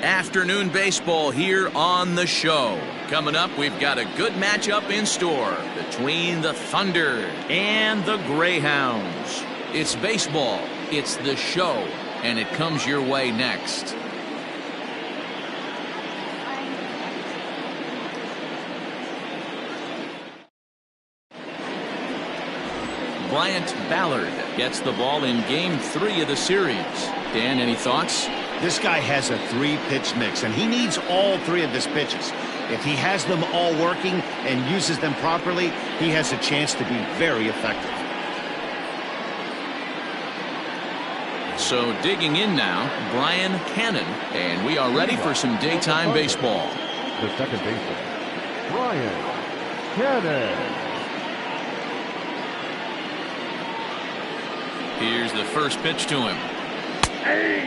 Afternoon baseball here on the show. Coming up, we've got a good matchup in store between the Thunder and the Greyhounds. It's baseball, it's the show, and it comes your way next. Bryant Ballard gets the ball in Game 3 of the series. Dan, any thoughts? This guy has a 3-pitch mix, and he needs all 3 of his pitches. If he has them all working and uses them properly, he has a chance to be very effective. So digging in now, Brian Cannon, and we are ready for some daytime baseball. The second baseman, Brian Cannon. Here's the first pitch to him.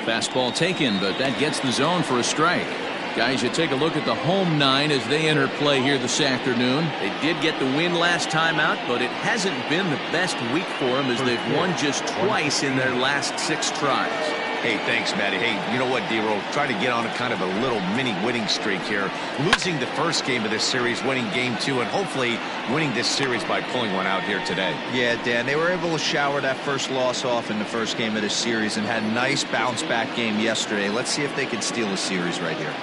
Fastball taken, but that gets the zone for a strike. Guys, you take a look at the home 9 as they enter play here this afternoon. They did get the win last time out, but it hasn't been the best week for them as they've won just twice in their last 6 tries. Hey, thanks, Matty. Hey, you know what, D-Roll? Try to get on a kind of a little mini winning streak here. Losing the first game of this series, winning Game 2, and hopefully winning this series by pulling one out here today. Yeah, Dan, they were able to shower that first loss off in the first game of this series and had a nice bounce-back game yesterday. Let's see if they can steal a series right here.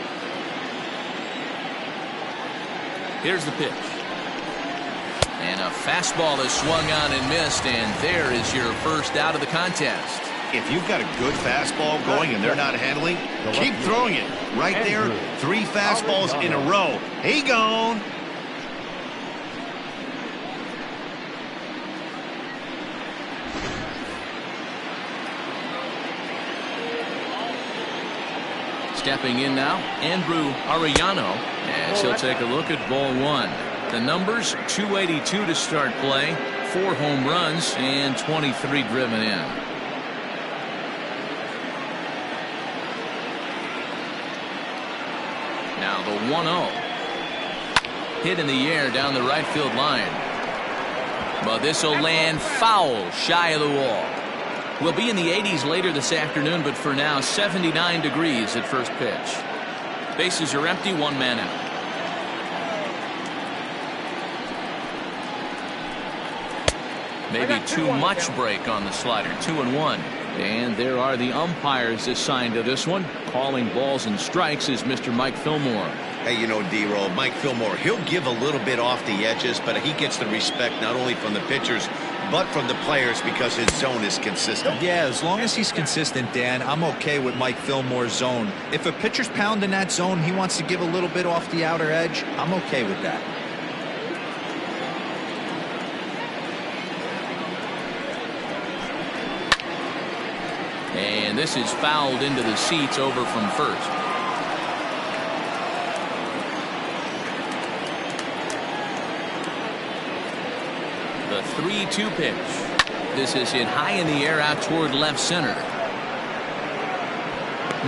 Here's the pitch. And a fastball is swung on and missed, and there is your first out of the contest. If you've got a good fastball going and they're not handling, keep throwing it. Right there, 3 fastballs in a row. He gone. Stepping in now, Andrew Arellano, as he'll take a look at ball 1. The numbers, 282 to start play, 4 home runs, and 23 driven in. Now the 1-0. Hit in the air down the right field line. But this will land foul shy of the wall. We'll be in the 80s later this afternoon, but for now 79 degrees at first pitch. Bases are empty, 1 man out. Maybe too much break on the slider. 2-1. And there are the umpires assigned to this one. Calling balls and strikes is Mr. Mike Fillmore. Hey, you know, D-Roll, Mike Fillmore, he'll give a little bit off the edges, but he gets the respect not only from the pitchers, but from the players because his zone is consistent. Yeah, as long as he's consistent, Dan, I'm okay with Mike Fillmore's zone. If a pitcher's pounding that zone, he wants to give a little bit off the outer edge, I'm okay with that. And this is fouled into the seats over from first. The 3-2 pitch. This is hit high in the air out toward left center.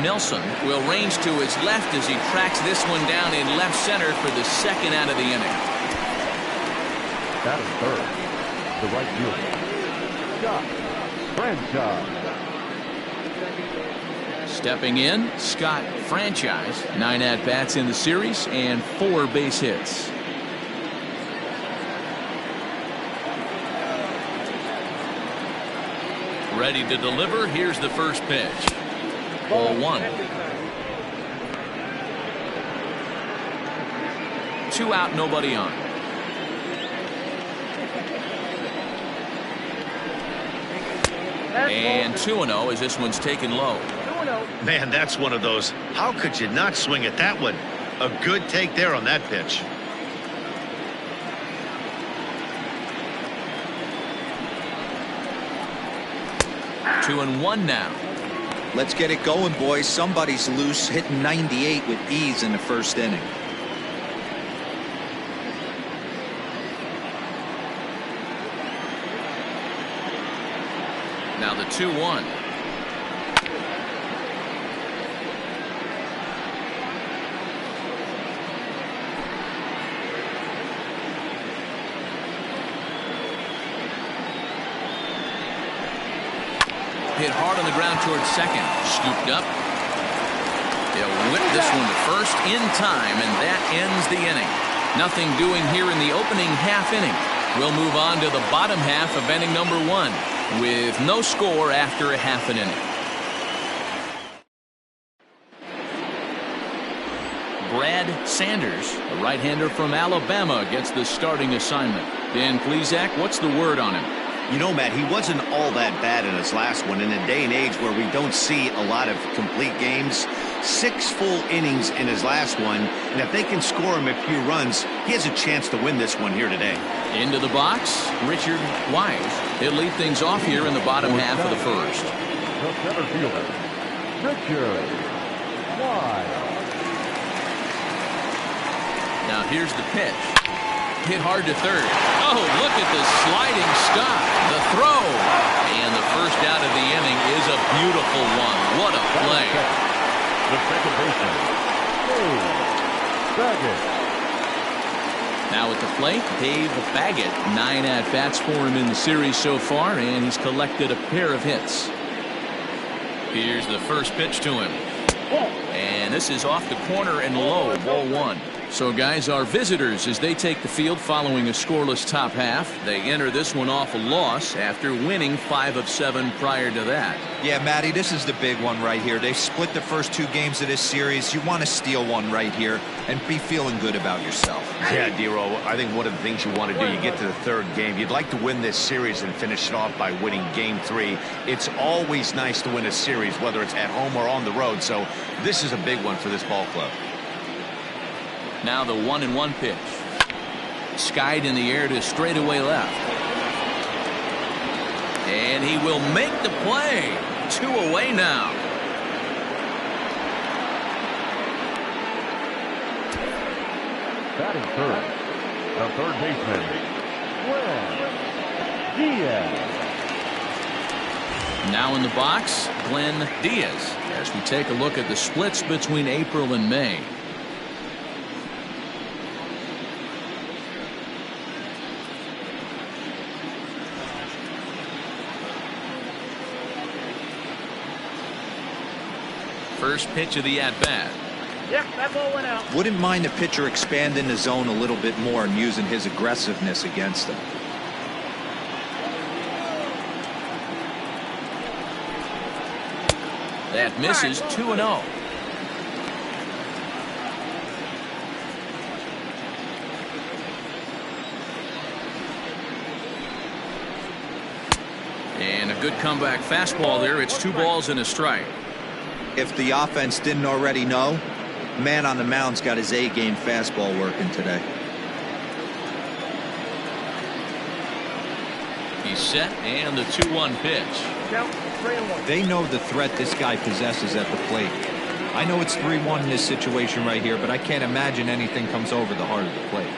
Nelson will range to his left as he tracks this one down in left center for the second out of the inning. That is third. The right fielder, Scott Franchise. Stepping in, Scott Franchise. 9 at-bats in the series and 4 base hits. Ready to deliver. Here's the first pitch. Ball 1. 2 out, nobody on. And 2-0 as this one's taken low. Man, that's one of those. How could you not swing at that one? A good take there on that pitch. 2-1 now. Let's get it going, boys. Somebody's loose, hitting 98 with ease in the first inning. Now the 2-1. Hit hard on the ground towards second. Scooped up. He'll whipped this one to first in time, and that ends the inning. Nothing doing here in the opening half inning. We'll move on to the bottom half of inning number 1 with no score after a half an inning. Brad Sanders, a right-hander from Alabama, gets the starting assignment. Dan Plesac, what's the word on him? You know, Matt, he wasn't all that bad in his last one. In a day and age where we don't see a lot of complete games, 6 full innings in his last one, and if they can score him a few runs, he has a chance to win this one here today. Into the box, Richard Wise. He'll lead things off here in the bottom half of the first. The center fielder, Richard Wise. Now here's the pitch. Hit hard to third. Oh, look at the sliding stop. The throw. And the first out of the inning is a beautiful one. What a play. The second baseman, Baggett. Now at the plate, Dave Baggett. 9 at-bats for him in the series so far, and he's collected a pair of hits. Here's the first pitch to him. And this is off the corner and low, ball 1. So, guys, our visitors, as they take the field following a scoreless top half, they enter this one off a loss after winning 5 of 7 prior to that. Yeah, Matty, this is the big one right here. They split the first 2 games of this series. You want to steal one right here and be feeling good about yourself. Yeah, Dero, I think one of the things you want to do, you get to the 3rd game, you'd like to win this series and finish it off by winning game 3. It's always nice to win a series, whether it's at home or on the road, so this is a big one for this ball club. Now the 1-1 pitch. Skied in the air to straightaway left. And he will make the play. 2 away now. Batting third, the third baseman, Glenn Diaz. Now in the box, Glenn Diaz, as we take a look at the splits between April and May. First pitch of the at-bat. Yep, that ball went out. Wouldn't mind the pitcher expanding the zone a little bit more and using his aggressiveness against them. That misses. 2-0. And a good comeback fastball there. It's 2 balls and a strike. If the offense didn't already know, man on the mound's got his A-game fastball working today. He's set, and the 2-1 pitch. Count 3-1. They know the threat this guy possesses at the plate. I know it's 3-1 in this situation right here, but I can't imagine anything comes over the heart of the plate.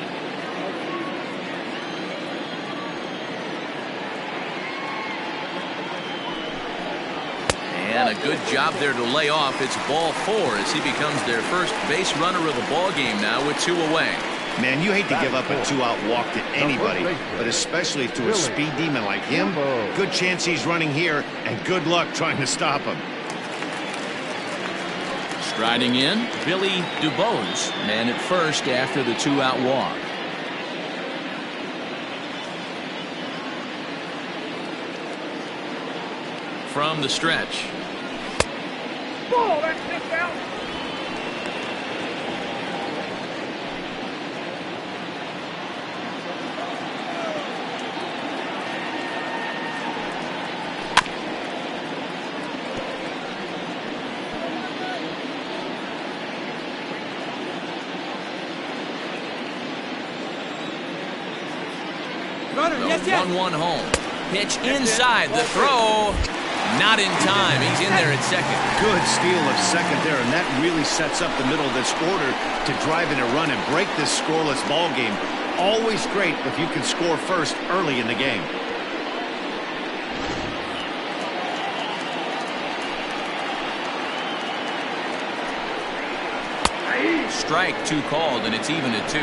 And a good job there to lay off. It's ball 4 as he becomes their first base runner of the ball game now with 2 away. Man, you hate to give up a 2-out walk to anybody, but especially to a speed demon like him. Good chance he's running here, and good luck trying to stop him. Striding in, Billy DuBose, man at first after the 2-out walk. From the stretch. Ball, that's just out. The 1-1 home. Pitch inside. The throw. Not in time. He's in there at second. Good steal of second there, and that really sets up the middle of this order to drive in a run and break this scoreless ball game. Always great if you can score first early in the game. Strike 2 called, and it's even at 2.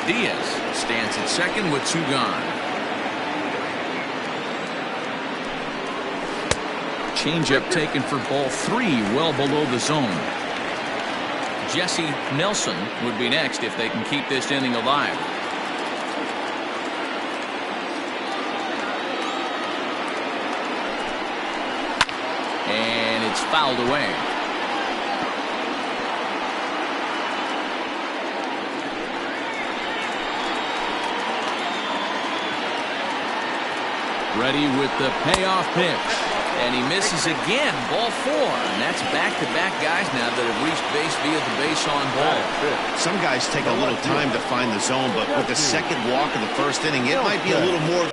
Diaz stands at second with 2 gone. Changeup taken for ball 3, well below the zone. Jesse Nelson would be next if they can keep this inning alive. And it's fouled away. Ready with the payoff pitch. And he misses again. Ball 4. And that's back-to-back guys now that have reached base via the base on ball. Some guys take a little time to find the zone, but with the second walk of the first inning, it might be a little more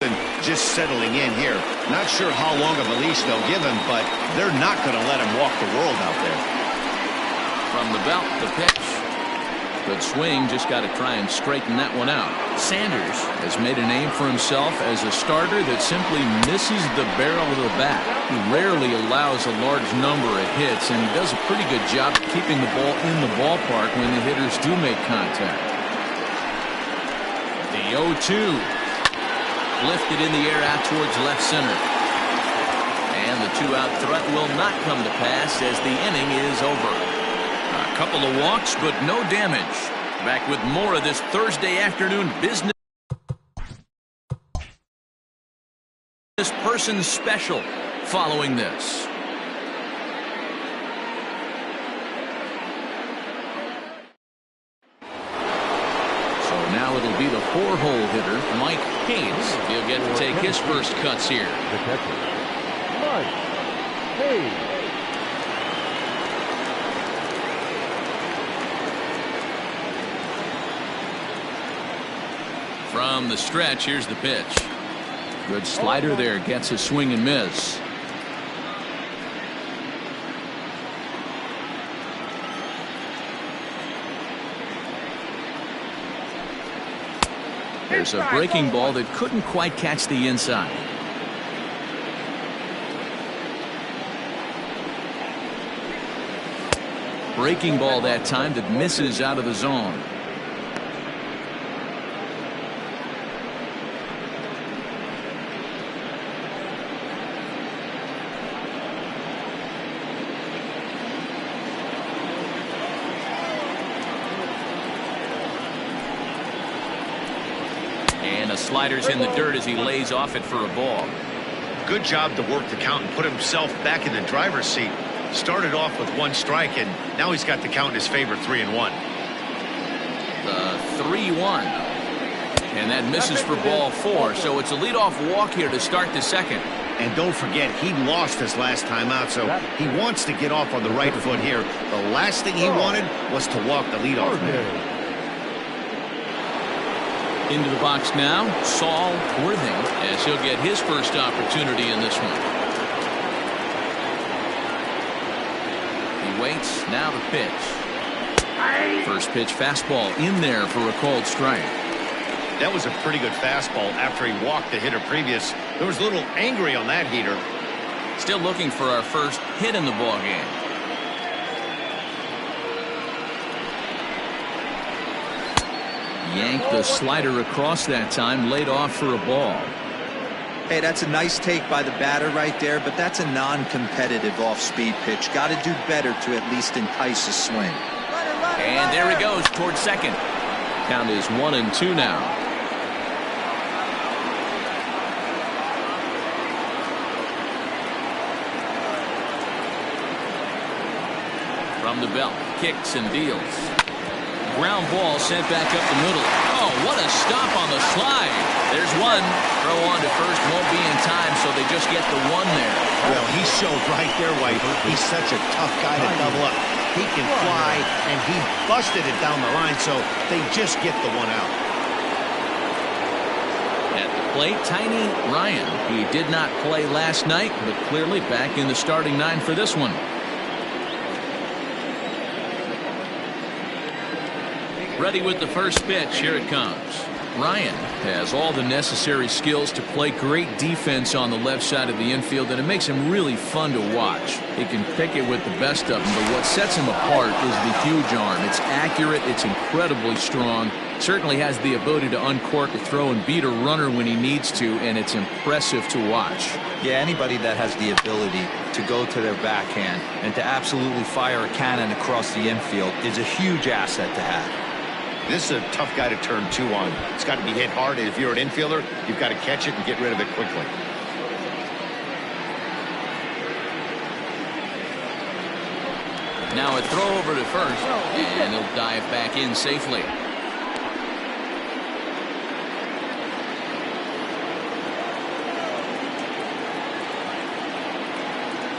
than just settling in here. Not sure how long of a leash they'll give him, but they're not going to let him walk the world out there. From the belt, the pitch. Good swing, just got to try and straighten that one out. Sanders has made a name for himself as a starter that simply misses the barrel of the bat. He rarely allows a large number of hits, and he does a pretty good job of keeping the ball in the ballpark when the hitters do make contact. The 0-2. Lifted in the air out towards left center. And the 2-out threat will not come to pass as the inning is over. A couple of walks, but no damage. Back with more of this Thursday afternoon business. This person's special following this. So now it'll be the 4-hole hitter, Mike Hayes. He'll get to take his first cuts here. The catcher, Mike Hayes. From the stretch, here's the pitch. Good slider there, gets a swing and miss. There's a breaking ball that couldn't quite catch the inside. Breaking ball that time that misses out of the zone. The slider's in the dirt as he lays off it for a ball. Good job to work the count and put himself back in the driver's seat. Started off with 1 strike, and now he's got the count in his favor, 3-1. The 3-1. And that misses for ball 4, so it's a leadoff walk here to start the second. And don't forget, he lost his last time out, so he wants to get off on the right foot here. The last thing he wanted was to walk the leadoff man. Into the box now, Saul Worthing, as he'll get his first opportunity in this one. He waits, now the pitch. First pitch fastball in there for a called strike. That was a pretty good fastball after he walked the hitter previous. There was a little angry on that heater. Still looking for our first hit in the ball game. Yanked the slider across that time, laid off for a ball. Hey, that's a nice take by the batter right there, but that's a non-competitive off-speed pitch. Got to do better to at least entice a swing. And there he goes towards second. Count is 1-2 now. From the belt, kicks and deals. Ground ball sent back up the middle. Oh, what a stop on the slide. There's one. Throw on to first won't be in time, so they just get the one there. Well, he showed right there why he's such a tough guy to double up. He can fly, and he busted it down the line, so they just get the one out. At the plate, Tiny Ryan. He did not play last night, but clearly back in the starting 9 for this one. Ready with the first pitch. Here it comes. Ryan has all the necessary skills to play great defense on the left side of the infield, and it makes him really fun to watch. He can pick it with the best of them, but what sets him apart is the huge arm. It's accurate, it's incredibly strong, Certainly has the ability to uncork a throw and beat a runner when he needs to, and it's impressive to watch. Yeah, anybody that has the ability to go to their backhand and to absolutely fire a cannon across the infield is a huge asset to have. This is a tough guy to turn 2 on. It's got to be hit hard, and if you're an infielder, you've got to catch it and get rid of it quickly. Now a throw over to first, and he'll dive back in safely.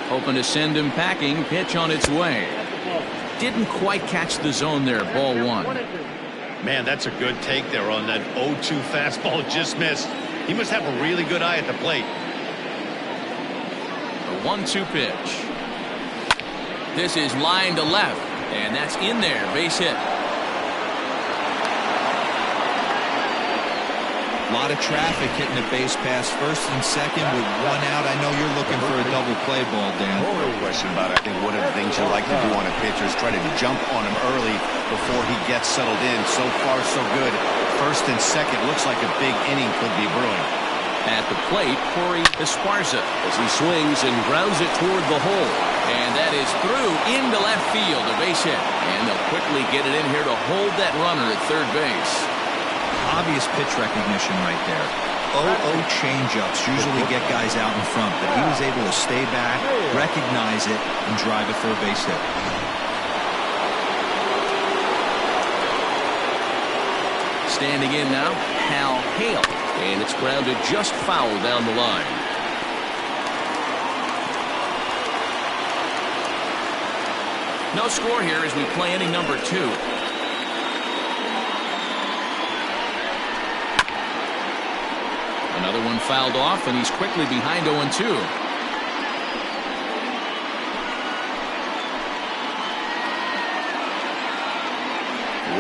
Hoping to send him packing. Pitch on its way. Didn't quite catch the zone there. Ball 1. Man, that's a good take there on that 0-2 fastball. Just missed. He must have a really good eye at the plate. A 1-2 pitch. This is line to left, and that's in there. Base hit. A lot of traffic hitting the base pass first and second with 1 out. I know you're looking for a double play ball, Dan. No question about it. I think one of the things you like to do on a pitcher is try to jump on him early before he gets settled in. So far, so good. First and second looks like a big inning could be brewing. At the plate, Corey Esparza as he swings and grounds it toward the hole. And that is through into left field, a base hit. And they'll quickly get it in here to hold that runner at third base. Obvious pitch recognition right there. 0-0 changeups usually get guys out in front, but he was able to stay back, recognize it, and drive it for a base hit. Standing in now, Hal Hale. And it's grounded just foul down the line. No score here as we play inning number 2. Another one fouled off, and he's quickly behind 0-2.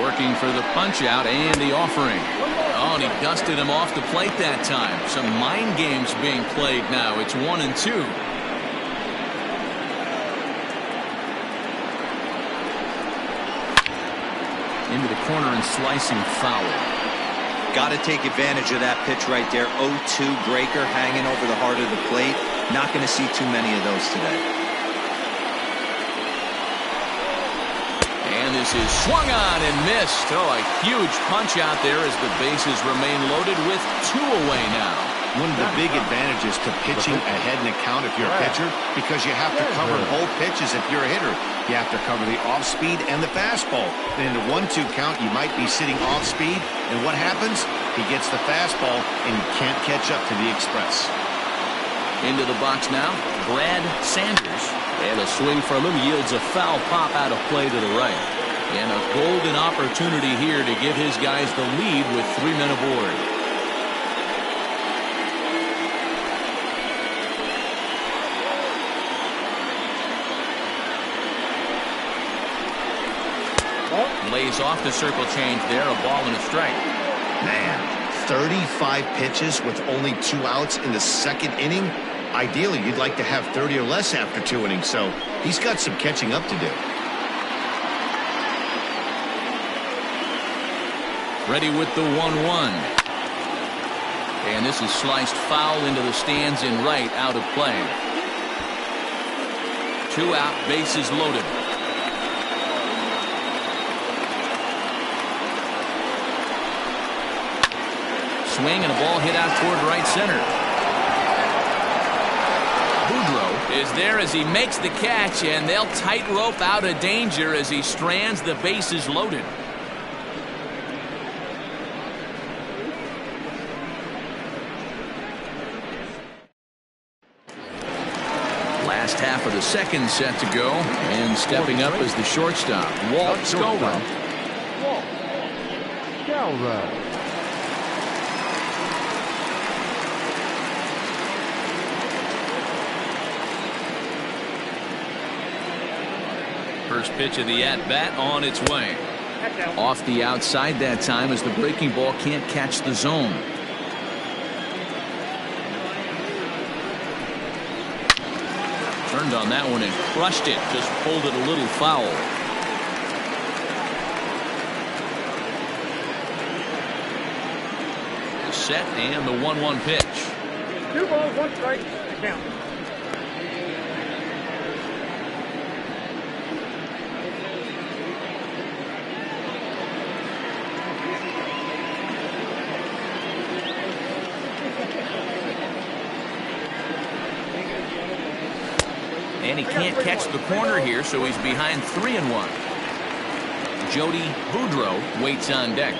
Working for the punch out and the offering. Oh, and he dusted him off the plate that time. Some mind games being played now. It's 1-2. Into the corner and slicing foul. Got to take advantage of that pitch right there. 0-2 breaker hanging over the heart of the plate. Not going to see too many of those today. And this is swung on and missed. Oh, a huge punch out there as the bases remain loaded with 2 away now. One of the big advantages to pitching ahead in the count if you're a pitcher, because you have to cover both pitches if you're a hitter. You have to cover the off-speed and the fastball. And in the 1-2 count, you might be sitting off-speed, and what happens? He gets the fastball, and you can't catch up to the express. Into the box now, Brad Sanders. And a swing from him yields a foul pop out of play to the right. And a golden opportunity here to give his guys the lead with 3 men aboard. Lays off the circle change there, a ball and a strike. Man, 35 pitches with only 2 outs in the second inning. Ideally, you'd like to have 30 or less after 2 innings, so he's got some catching up to do. Ready with the 1-1. And this is sliced foul into the stands in right, out of play. 2 out, bases loaded. Swing and a ball hit out toward right center. Boudreaux is there as he makes the catch, and they'll tightrope out of danger as he strands the bases loaded. Last half of the second set to go, and stepping up as the shortstop, Walt Scoville. First pitch of the at-bat on its way. Off the outside that time as the breaking ball can't catch the zone. Turned on that one and crushed it. Just pulled it a little foul. set and the 1-1 pitch. 2 balls, 1 strike. The count. And he can't catch the corner here, so he's behind 3-1. Jody Boudreau waits on deck.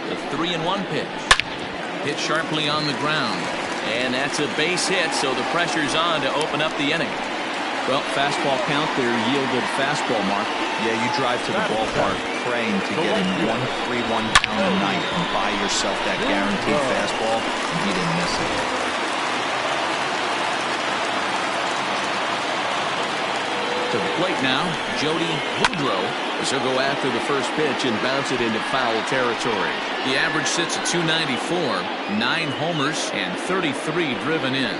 The 3-1 pitch. Hit sharply on the ground. And that's a base hit, so the pressure's on to open up the inning. Well, fastball count, their yielded fastball mark. Yeah, you drive to the ballpark praying to get in 1-3-1 count a night and buy yourself that guaranteed fastball, and he didn't miss it. To the plate now, Jody Boudreau as he'll go after the first pitch and bounce it into foul territory. The average sits at 294, 9 homers and 33 driven in.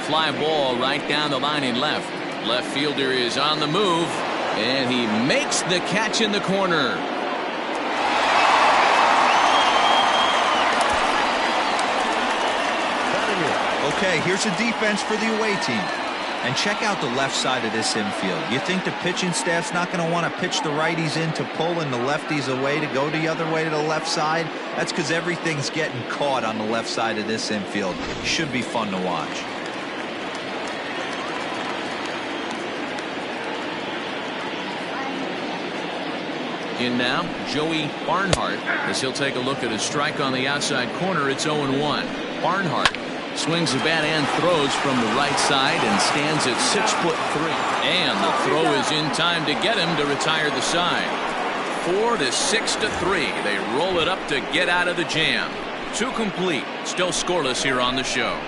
Fly ball right down the line in left. Left fielder is on the move, and he makes the catch in the corner. Okay, here's a defense for the away team. And check out the left side of this infield. You think the pitching staff's not going to want to pitch the righties in to pull and the lefties away to go the other way to the left side? That's because everything's getting caught on the left side of this infield. Should be fun to watch. In now, Joey Barnhart, as he'll take a look at a strike on the outside corner. It's 0-1. Barnhart swings the bat and throws from the right side and stands at 6'3". And the throw is in time to get him to retire the side. 4 to 6 to 3. They roll it up to get out of the jam. 2 complete. Still scoreless here on the show.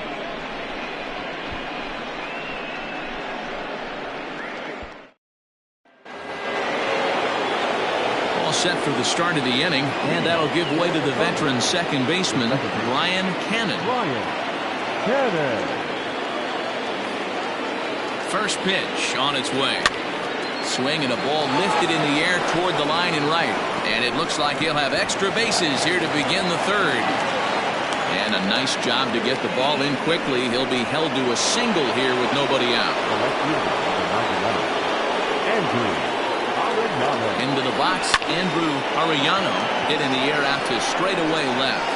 Set for the start of the inning, and that'll give way to the veteran second baseman Brian Cannon. First pitch on its way. Swing and a ball lifted in the air toward the line and right, and it looks like he'll have extra bases here to begin the third. And a nice job to get the ball in quickly. He'll be held to a single here with nobody out. Into the box, Andrew Arellano hit in the air out to straightaway left.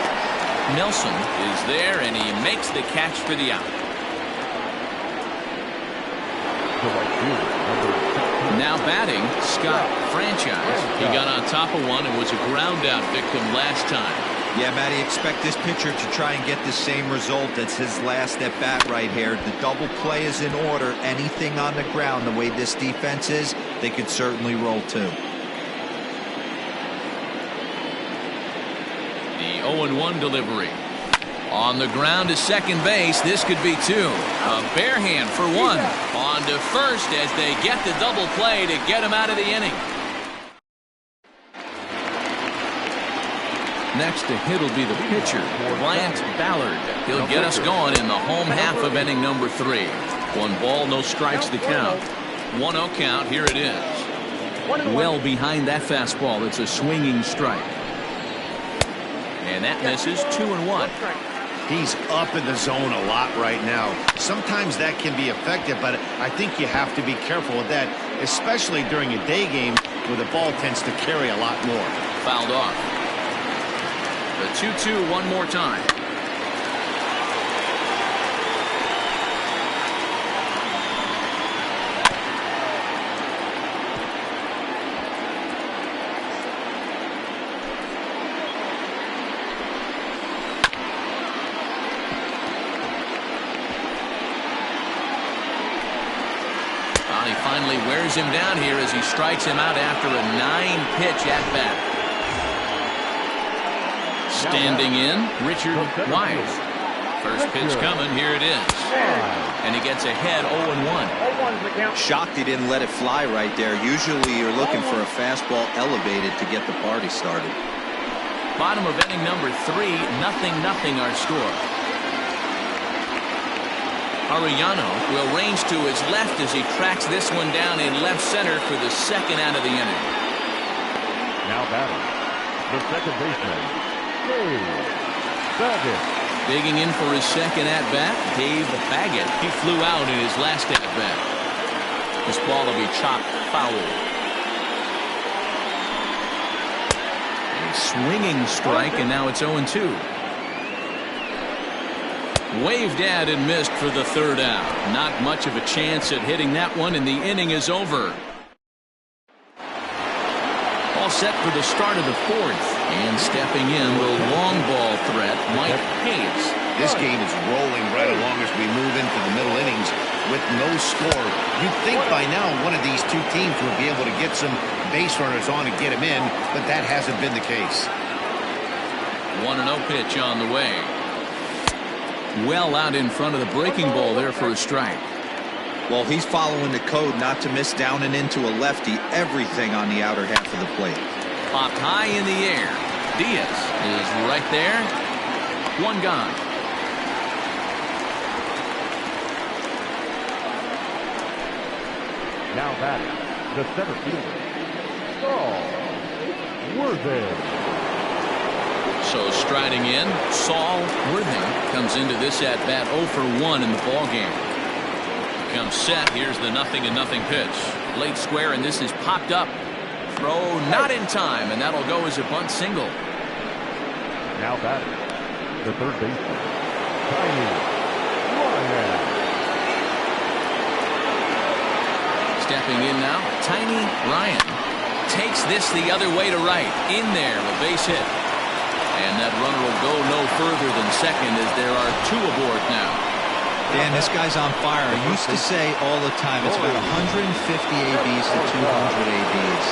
Nelson is there, and he makes the catch for the out. Now batting, Scott Franchise. He got on top of one and was a ground out victim last time. Yeah, Matty, expect this pitcher to try and get the same result as his last at bat right here. The double play is in order. Anything on the ground, the way this defense is, they could certainly roll too. The 0-1 delivery. On the ground to second base. This could be 2. A bare hand for 1. On to first as they get the double play to get him out of the inning. Next to hit will be the pitcher, Bryant Ballard. He'll get us going in the home half of inning number 3. 1 ball, no strikes to count. 1-0 count. Here it is. Well behind that fastball. It's a swinging strike. And that misses. 2-1. He's up in the zone a lot right now. Sometimes that can be effective, but I think you have to be careful with that, especially during a day game where the ball tends to carry a lot more. Fouled off. The 2-2 one more time. He finally wears him down here as he strikes him out after a 9-pitch at bat. Standing in, Richard Wise. First pitch coming. Here it is. And he gets ahead 0-1. Shocked he didn't let it fly right there. Usually you're looking for a fastball elevated to get the party started. Bottom of inning number 3, 0-0 our score. Arellano will range to his left as he tracks this one down in left center for the second out of the inning. Now batting, the second baseman, Dave Baggett. Digging in for his second at-bat, Dave Baggett. He flew out in his last at-bat. This ball will be chopped foul. A swinging strike, and now it's 0-2. Waved at and missed for the third out. Not much of a chance at hitting that one, and the inning is over. All set for the start of the fourth. And stepping in, the long ball threat, Mike Hayes. This game is rolling right along as we move into the middle innings with no score. You'd think by now one of these two teams would be able to get some base runners on and get them in, but that hasn't been the case. 1-0 pitch on the way. Well out in front of the breaking ball there for a strike. Well, he's following the code not to miss down and into a lefty. Everything on the outer half of the plate. Popped high in the air. Diaz is right there. One gone. Now batting, the center fielder, Saul Worthing. So striding in, Saul Worthing comes into this at-bat 0 for 1 in the ballgame. Comes set. Here's the 0-0 pitch. Late square, and this is popped up. Throw not in time, and that'll go as a bunt single. Now batting, the third baseman, Tiny Ryan. Stepping in now, Tiny Ryan takes this the other way to right. In there, a base hit. And that runner will go no further than second as there are 2 aboard now. Dan, this guy's on fire. I used to say all the time it's about 150 ABs to 200 ABs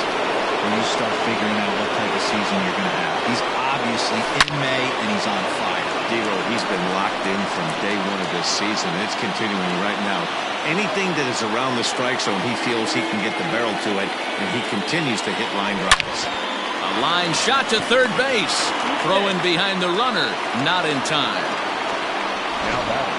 when you start figuring out what type of season you're going to have. He's obviously in May, and he's on fire. D'Lo, he's been locked in from day one of this season. It's continuing right now. Anything that is around the strike zone, he feels he can get the barrel to it, and he continues to hit line drives. A line shot to third base. Throwing behind the runner. Not in time. Now batting,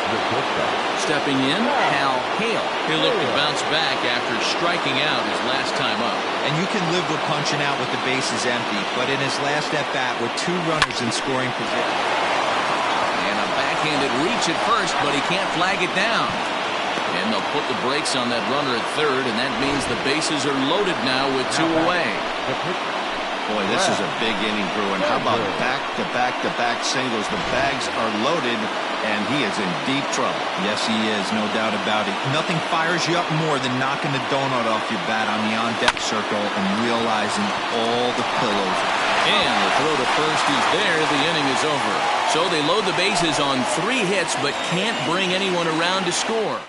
the shortstop. Stepping in, Hal Hale. He'll look to bounce back after striking out his last time up. And you can live with punching out with the bases empty, but in his last at-bat with 2 runners in scoring position. And a backhanded reach at first, but he can't flag it down. And they'll put the brakes on that runner at third, and that means the bases are loaded now with 2 away. Boy, this is a big inning, Bruin. How about back-to-back-to-back singles? The bags are loaded, and he is in deep trouble. Yes, he is, no doubt about it. Nothing fires you up more than knocking the donut off your bat on the on-deck circle and realizing all the pillows. And the throw to first is there. The inning is over. So they load the bases on 3 hits, but can't bring anyone around to score.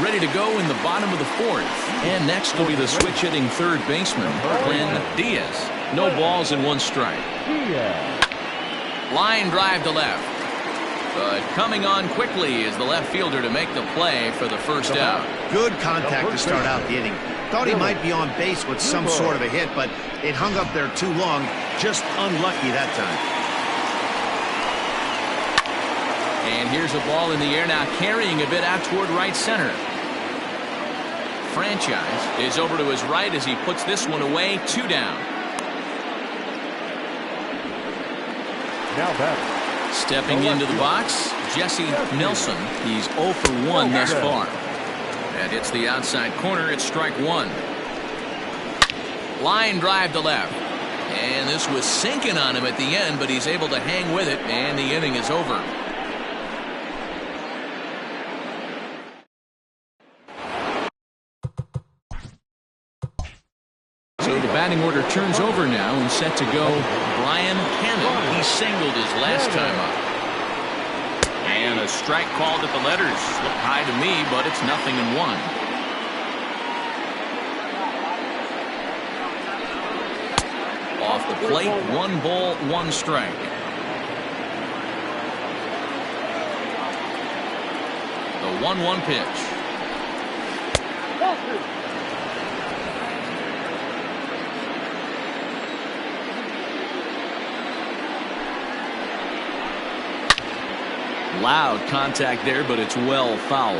Ready to go in the bottom of the fourth. And next will be the switch-hitting third baseman, Glenn Diaz. No balls and 1 strike. Line drive to left. But coming on quickly is the left fielder to make the play for the first out. Good contact to start out the inning. Thought he might be on base with some sort of a hit, but it hung up there too long. Just unlucky that time. And here's a ball in the air now, carrying a bit out toward right center. Franchise is over to his right as he puts this one away. 2 down. Now batting, Stepping into the box, Jesse Nelson. He's 0 for 1 thus far. That hits the outside corner. It's strike 1. Line drive to left. And this was sinking on him at the end, but he's able to hang with it, and the inning is over. So the batting order turns over now and set to go Brian Cannon. He singled his last time up. And a strike called at the letters. Looked high to me, but it's 0-1. Off the plate, 1 ball, 1 strike. The 1-1 pitch. Allowed contact there, but it's well fouled.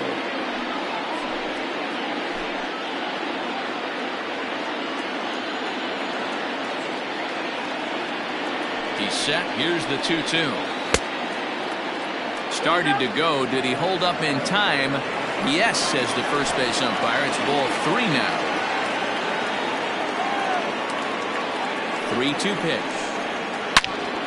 He's set. Here's the 2-2. Started to go. Did he hold up in time? Yes, says the first base umpire. It's ball 3 now. 3-2 pitch.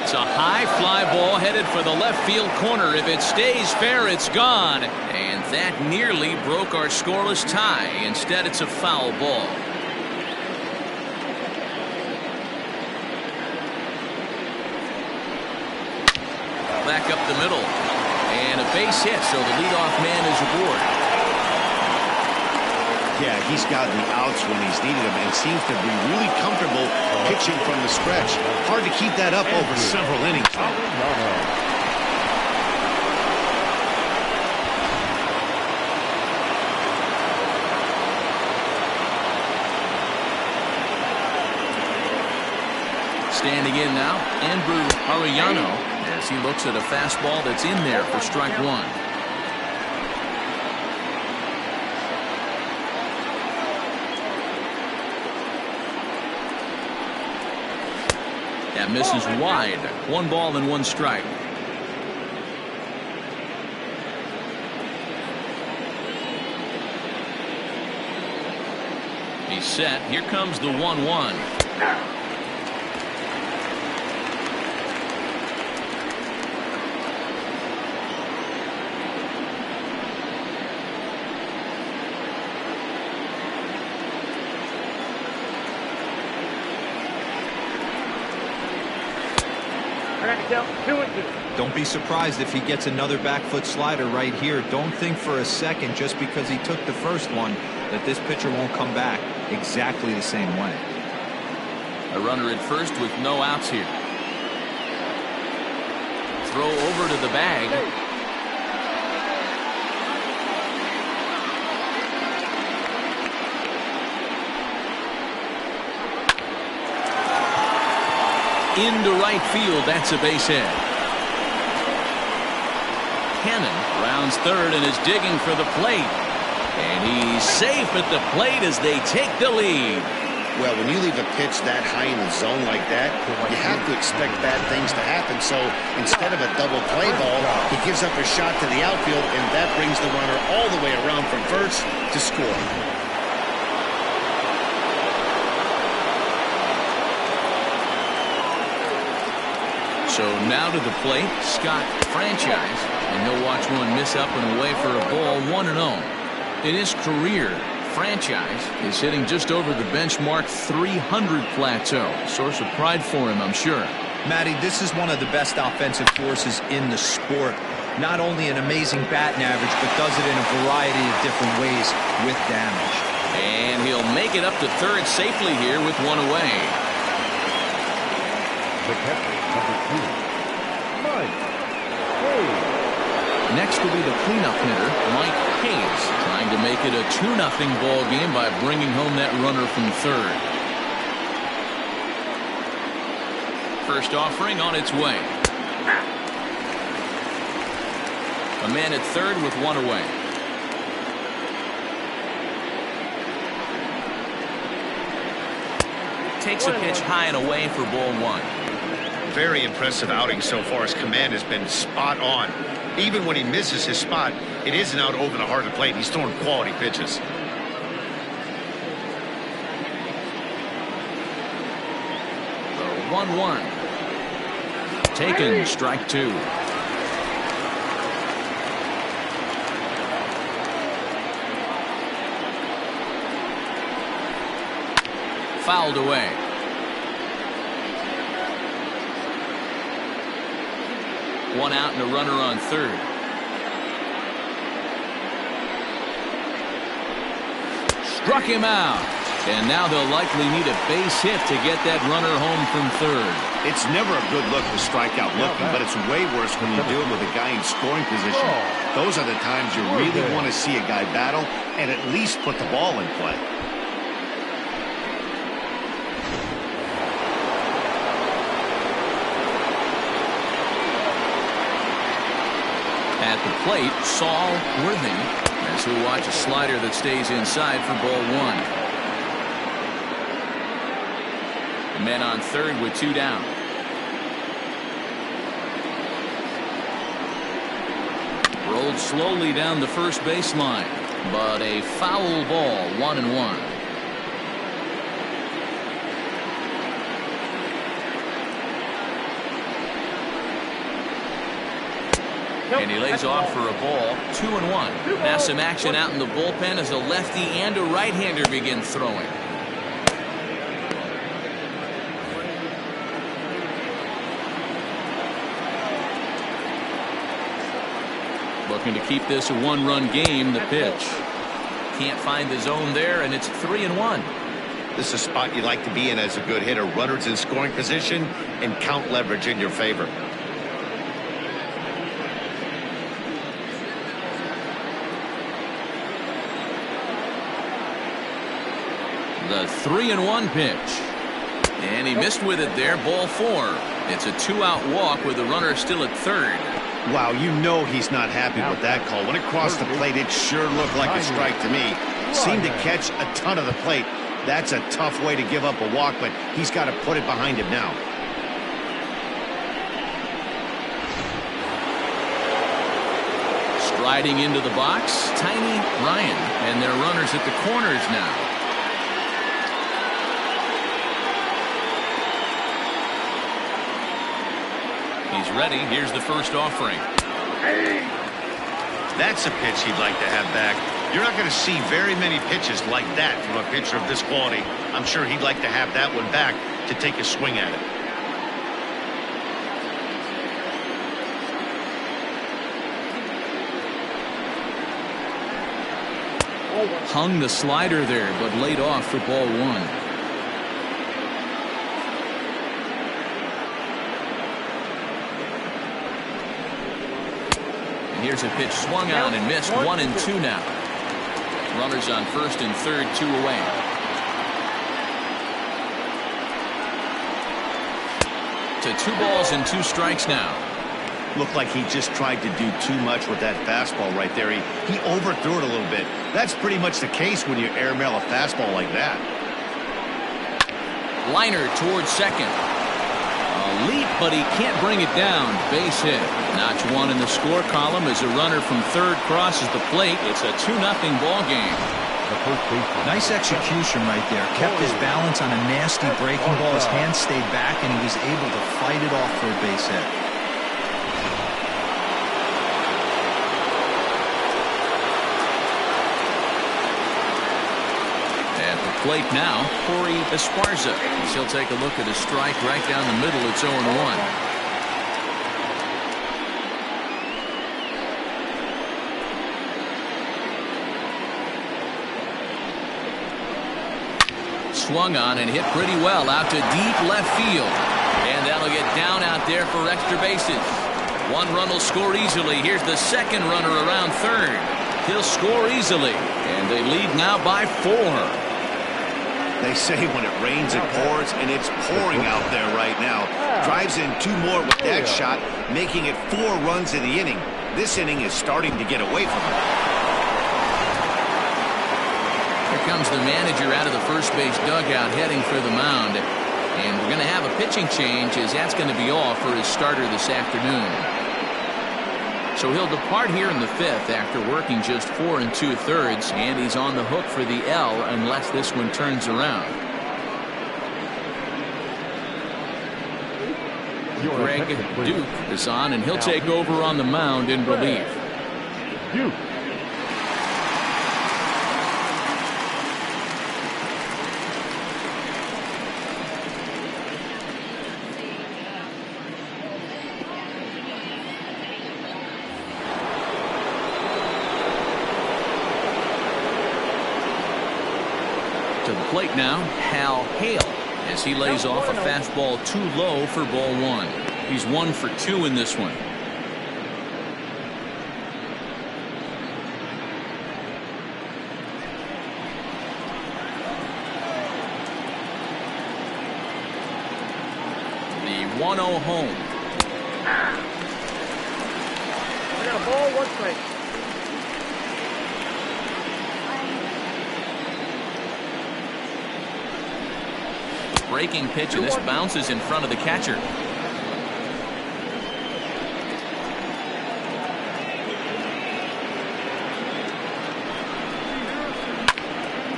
It's a high fly ball headed for the left field corner. If it stays fair, it's gone. And that nearly broke our scoreless tie. Instead, it's a foul ball. Back up the middle. And a base hit, so the leadoff man is aboard. Yeah, he's gotten the outs when he's needed them and seems to be really comfortable pitching from the stretch. Hard to keep that up over several innings, though. Standing in now, Andrew Arellano, as he looks at a fastball that's in there for strike 1. That misses wide. 1 ball and 1 strike. He's set. Here comes the 1-1. Don't be surprised if he gets another back foot slider right here. Don't think for a second, just because he took the first one, that this pitcher won't come back exactly the same way. A runner at first with no outs here. Throw over to the bag. Into right field. That's a base hit. Cannon rounds third and is digging for the plate. And he's safe at the plate as they take the lead. Well, when you leave a pitch that high in the zone like that, you have to expect bad things to happen. So instead of a double play ball, he gives up a shot to the outfield, and that brings the runner all the way around from first to score. So now to the plate, Scott Franchise, and he'll watch one miss up and away for a ball. 1-0. In his career, Franchise is hitting just over the benchmark 300 plateau. Source of pride for him, I'm sure. Matty, this is one of the best offensive forces in the sport. Not only an amazing batting average, but does it in a variety of different ways with damage. And he'll make it up to third safely here with one away. The catcher, number 2, Mike Hayes. Next will be the cleanup hitter, Mike Hayes, trying to make it a 2-0 ball game by bringing home that runner from third. First offering on its way. A man at third with one away. Takes a pitch high and away for ball 1. Very impressive outing so far. His command has been spot on. Even when he misses his spot, it isn't out over the heart of the plate. He's throwing quality pitches. The 1-1. Taken, strike 2. Fouled away. One out and a runner on third. Struck him out. And now they'll likely need a base hit to get that runner home from third. It's never a good look to strike out looking, but it's way worse when you do it with a guy in scoring position. Those are the times you really want to see a guy battle and at least put the ball in play. plate, Saul Worthing, as he'll watch a slider that stays inside for ball one. Men on third with 2 down. Rolled slowly down the first baseline, but a foul ball, 1-1. And he lays off for a ball, 2-1. Now some action out in the bullpen as a lefty and a right-hander begin throwing. Looking to keep this a 1-run game. The pitch. Can't find the zone there, and it's 3-1. This is a spot you'd like to be in as a good hitter. Runners in scoring position and count leverage in your favor. The 3-1 pitch. And he missed with it there. Ball 4. It's a 2-out walk with the runner still at third. Wow, you know he's not happy with that call. When it crossed the plate, it sure looked like a strike to me. Seemed to catch a ton of the plate. That's a tough way to give up a walk, but he's got to put it behind him now. Striding into the box, Tiny Ryan, and their runners at the corners now. He's ready. Here's the first offering. That's a pitch he'd like to have back. You're not going to see very many pitches like that from a pitcher of this quality. I'm sure he'd like to have that one back to take a swing at it. Hung the slider there, but laid off for ball 1. Here's a pitch swung on and missed. 1-2 now. Runners on first and third, 2 away. To 2 balls and 2 strikes now. Looked like he just tried to do too much with that fastball right there. He overthrew it a little bit. That's pretty much the case when you airmail a fastball like that. Liner towards second. A leap, but he can't bring it down. Base hit. Notch 1 in the score column as a runner from third crosses the plate. It's a 2-0 ball game. Nice execution right there. Kept his balance on a nasty breaking ball. His hands stayed back, and he was able to fight it off for a base hit. At the plate now, Corey Esparza. He'll take a look at a strike right down the middle. It's 0-1. Swung on and hit pretty well out to deep left field. And that'll get down out there for extra bases. 1 run will score easily. Here's the second runner around third. He'll score easily. And they lead now by 4. They say when it rains, it pours, and it's pouring out there right now. Drives in 2 more with that shot, making it 4 runs in the inning. This inning is starting to get away from him. Here comes the manager out of the first base dugout heading for the mound. And we're going to have a pitching change as that's going to be all for his starter this afternoon. So he'll depart here in the 5th after working just 4 2/3, and he's on the hook for the L unless this one turns around. Greg Duke is on, and he'll take over on the mound in relief. Duke. To the plate now, Hal Hale, as he lays off a fastball too low for ball 1. He's 1 for 2 in this one. The 1-0 home. ball, one strike. Breaking pitch, and this bounces in front of the catcher.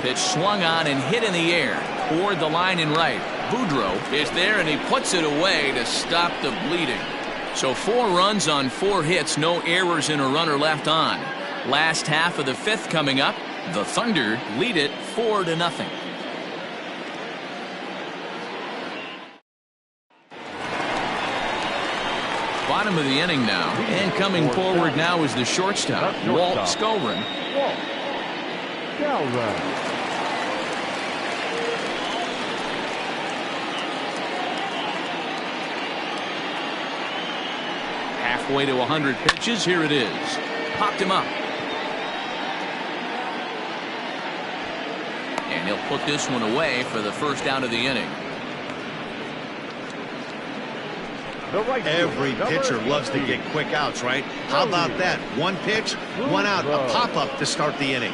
Pitch swung on and hit in the air toward the line and right. Boudreau is there, and he puts it away to stop the bleeding. So 4 runs on 4 hits, no errors, and a runner left on. Last half of the 5th coming up. The Thunder lead it 4-0. Bottom of the inning now, and coming forward now is the shortstop, Walt Skolrin. Halfway to 100 pitches, here it is. Popped him up. And he'll put this one away for the first out of the inning. Every pitcher loves to get quick outs, right? How about that? 1 pitch, 1 out, a pop-up to start the inning.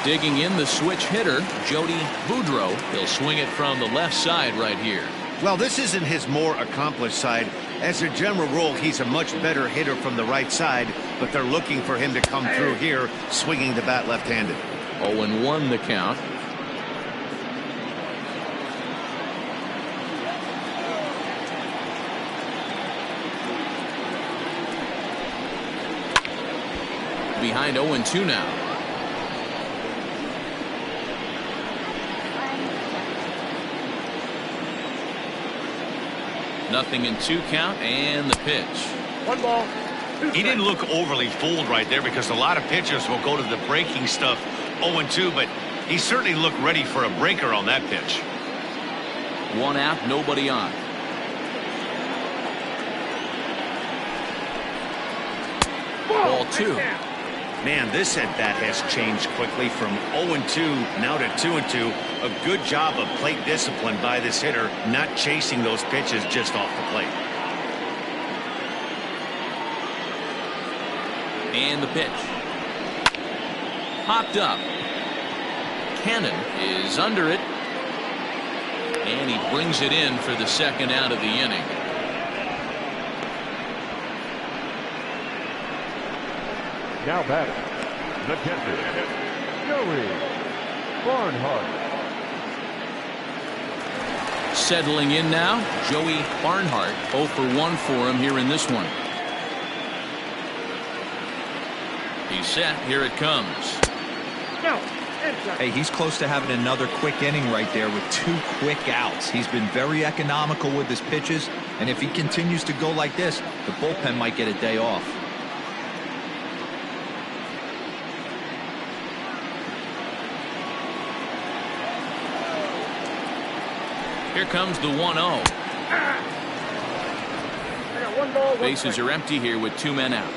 Digging in the switch hitter, Jody Boudreau. He'll swing it from the left side right here. Well, this isn't his more accomplished side. As a general rule, he's a much better hitter from the right side, but they're looking for him to come through here, swinging the bat left-handed. 0-1 the count. Behind 0-2 now. Nothing in 2 count, and the pitch. 1 ball. He didn't look overly fooled right there, because a lot of pitchers will go to the breaking stuff 0-2, but he certainly looked ready for a breaker on that pitch. 1 out, nobody on. Ball 2. Man, this at-bat has changed quickly from 0-2 now to 2-2. A good job of plate discipline by this hitter, not chasing those pitches just off the plate. And the pitch. Popped up. Cannon is under it. And he brings it in for the second out of the inning. Now batting, the catcher, Joey Barnhart. Settling in now, Joey Barnhart. 0 for 1 for him here in this one. He's set. Here it comes. No. Hey, he's close to having another quick inning right there with 2 quick outs. He's been very economical with his pitches, and if he continues to go like this, the bullpen might get a day off. Here comes the 1-0. Bases are empty here with 2 men out.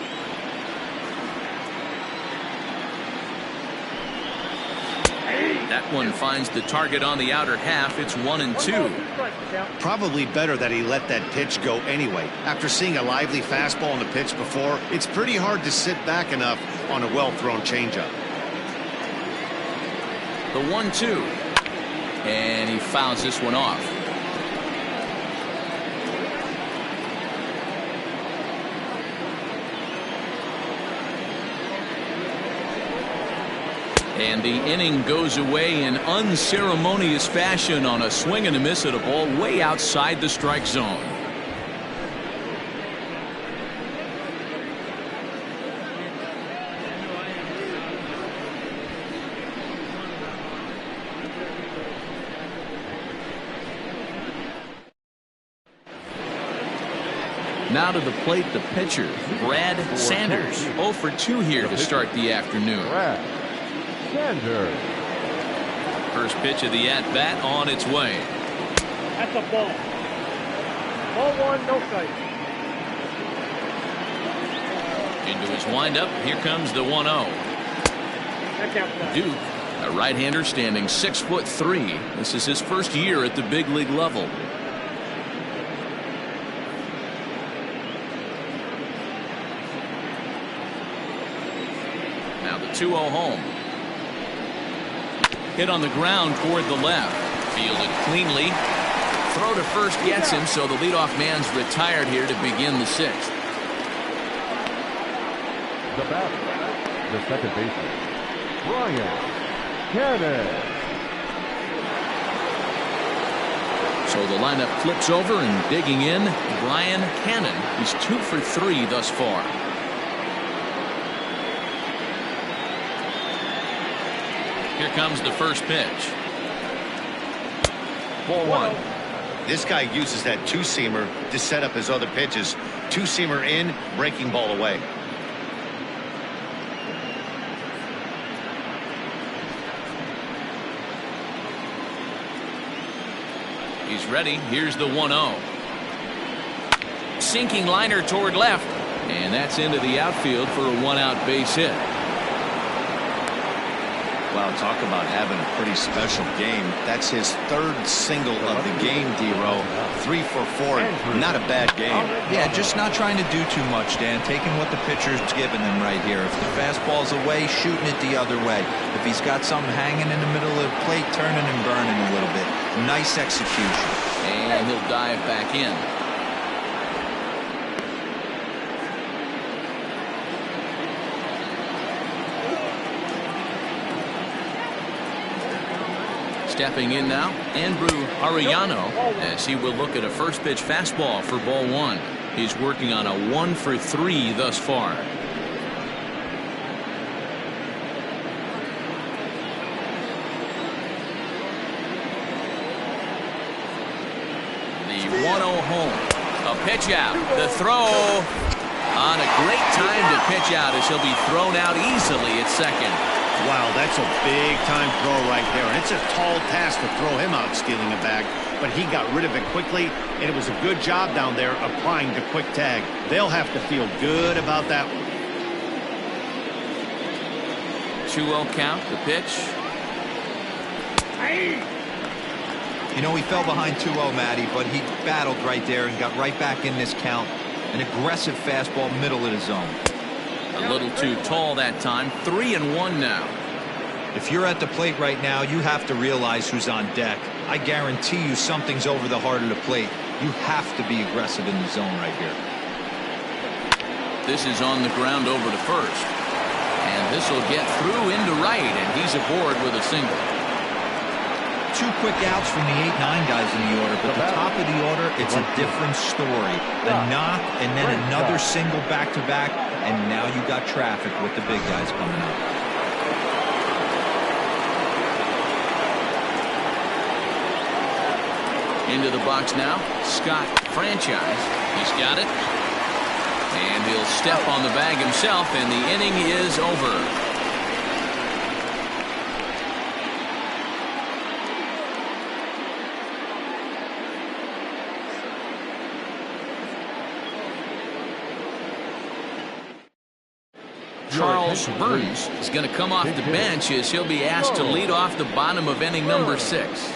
That one finds the target on the outer half. It's 1-2. Probably better that he let that pitch go anyway. After seeing a lively fastball on the pitch before, it's pretty hard to sit back enough on a well-thrown changeup. The 1-2. And he fouls this one off. And the inning goes away in unceremonious fashion on a swing and a miss at a ball way outside the strike zone. Now to the plate, the pitcher, Brad Sanders. 0 for 2 here to start the afternoon. Sanders. First pitch of the at-bat on its way. That's a ball. Ball 1, no strike. Into his windup. Here comes the 1-0. Duke, a right-hander standing 6'3". This is his first year at the big league level. 2-0 home. Hit on the ground toward the left. Fielded cleanly. Throw to first gets him, so the leadoff man's retired here to begin the 6th. The batter, the second baseman, Brian Cannon. So the lineup flips over, and digging in, Brian Cannon. He's 2 for 3 thus far. Here comes the first pitch. Ball 1. This guy uses that two-seamer to set up his other pitches. Two-seamer in, breaking ball away. He's ready. Here's the 1-0. Sinking liner toward left. And that's into the outfield for a 1-out base hit. Wow, talk about having a pretty special game. That's his 3rd single of the game, D-Row. 3 for 4. Not a bad game. Yeah, just not trying to do too much, Dan. Taking what the pitcher's giving him right here. If the fastball's away, shooting it the other way. If he's got something hanging in the middle of the plate, turning and burning a little bit. Nice execution. And he'll dive back in. Stepping in now, Andrew Arellano, as he will look at a first pitch fastball for ball 1. He's working on a 1 for 3 thus far. The 1-0 home. A pitch out. The throw on a great time to pitch out, as he'll be thrown out easily at second. Wow, that's a big-time throw right there. And it's a tall task to throw him out stealing a bag. But he got rid of it quickly, and it was a good job down there applying the quick tag. They'll have to feel good about that one. 2-0 count, the pitch. You know, he fell behind 2-0, Matty, but he battled right there and got right back in this count. An aggressive fastball, middle of the zone. A little too tall that time. 3-1 now. If you're at the plate right now, you have to realize who's on deck. I guarantee you something's over the heart of the plate. You have to be aggressive in the zone right here. This is on the ground over to first. And this will get through into right, and he's aboard with a single. 2 quick outs from the 8-9 guys in the order, but the top of the order, it's a different story. A knock and then another single back-to-back, and now you got traffic with the big guys coming up. Into the box now, Scott Franchise. He's got it. And he'll step on the bag himself, and the inning is over. Charles Burns is going to come off the bench, as he'll be asked to lead off the bottom of inning number 6.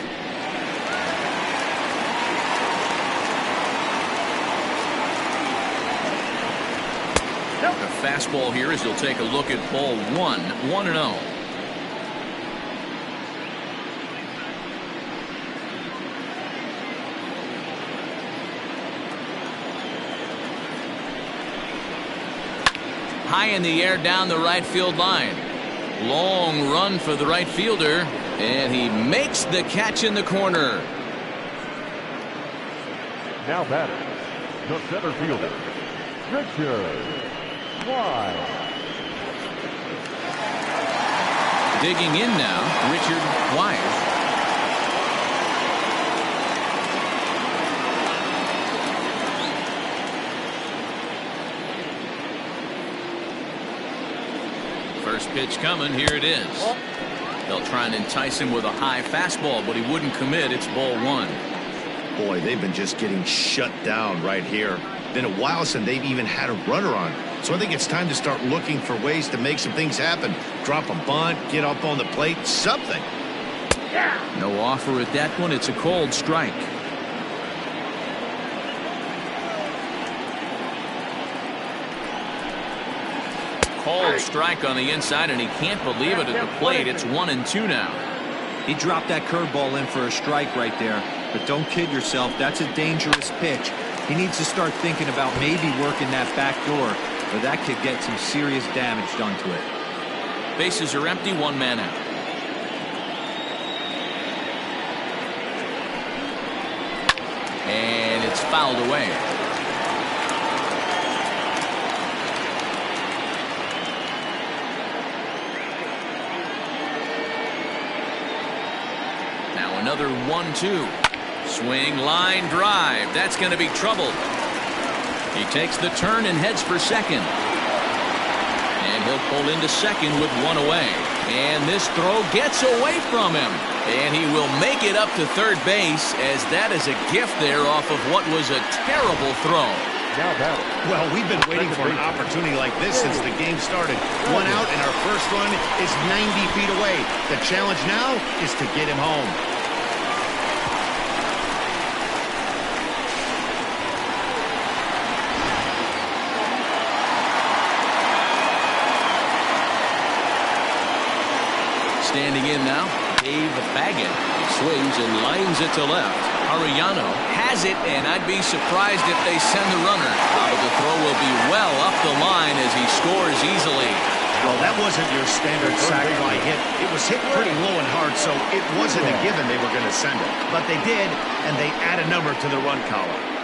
The fastball here, as he'll take a look at ball 1, 1-0. High in the air down the right field line. Long run for the right fielder, and he makes the catch in the corner. Now batter, the center fielder, Richard White. Digging in now, Richard White. First pitch coming. Here it is. They'll try and entice him with a high fastball, but he wouldn't commit. It's ball 1. Boy, they've been just getting shut down right here. Been a while since they've even had a runner on. So I think it's time to start looking for ways to make some things happen. Drop a bunt, get up on the plate, something. No offer at that one. It's a cold strike. Called Called strike on the inside, and he can't believe it at the plate. It's 1-2 now. He dropped that curveball in for a strike right there. But don't kid yourself, that's a dangerous pitch. He needs to start thinking about maybe working that back door, or that could get some serious damage done to it. Bases are empty, one man out. And it's fouled away. Now another 1-2. Swing, line, drive. That's going to be trouble. He takes the turn and heads for second. And he'll pull into second with one away. And this throw gets away from him. And he will make it up to third base, as that is a gift there off of what was a terrible throw. Well, we've been waiting for an opportunity like this since the game started. One out, and our first run is 90 feet away. The challenge now is to get him home. Standing in now, Dave Baggett. He swings and lines it to left. Arellano has it, and I'd be surprised if they send the runner. But the throw will be well up the line as he scores easily. Well, that wasn't your standard sac fly hit. It was hit pretty low and hard, so it wasn't a given they were going to send it. But they did, and they add a number to the run column.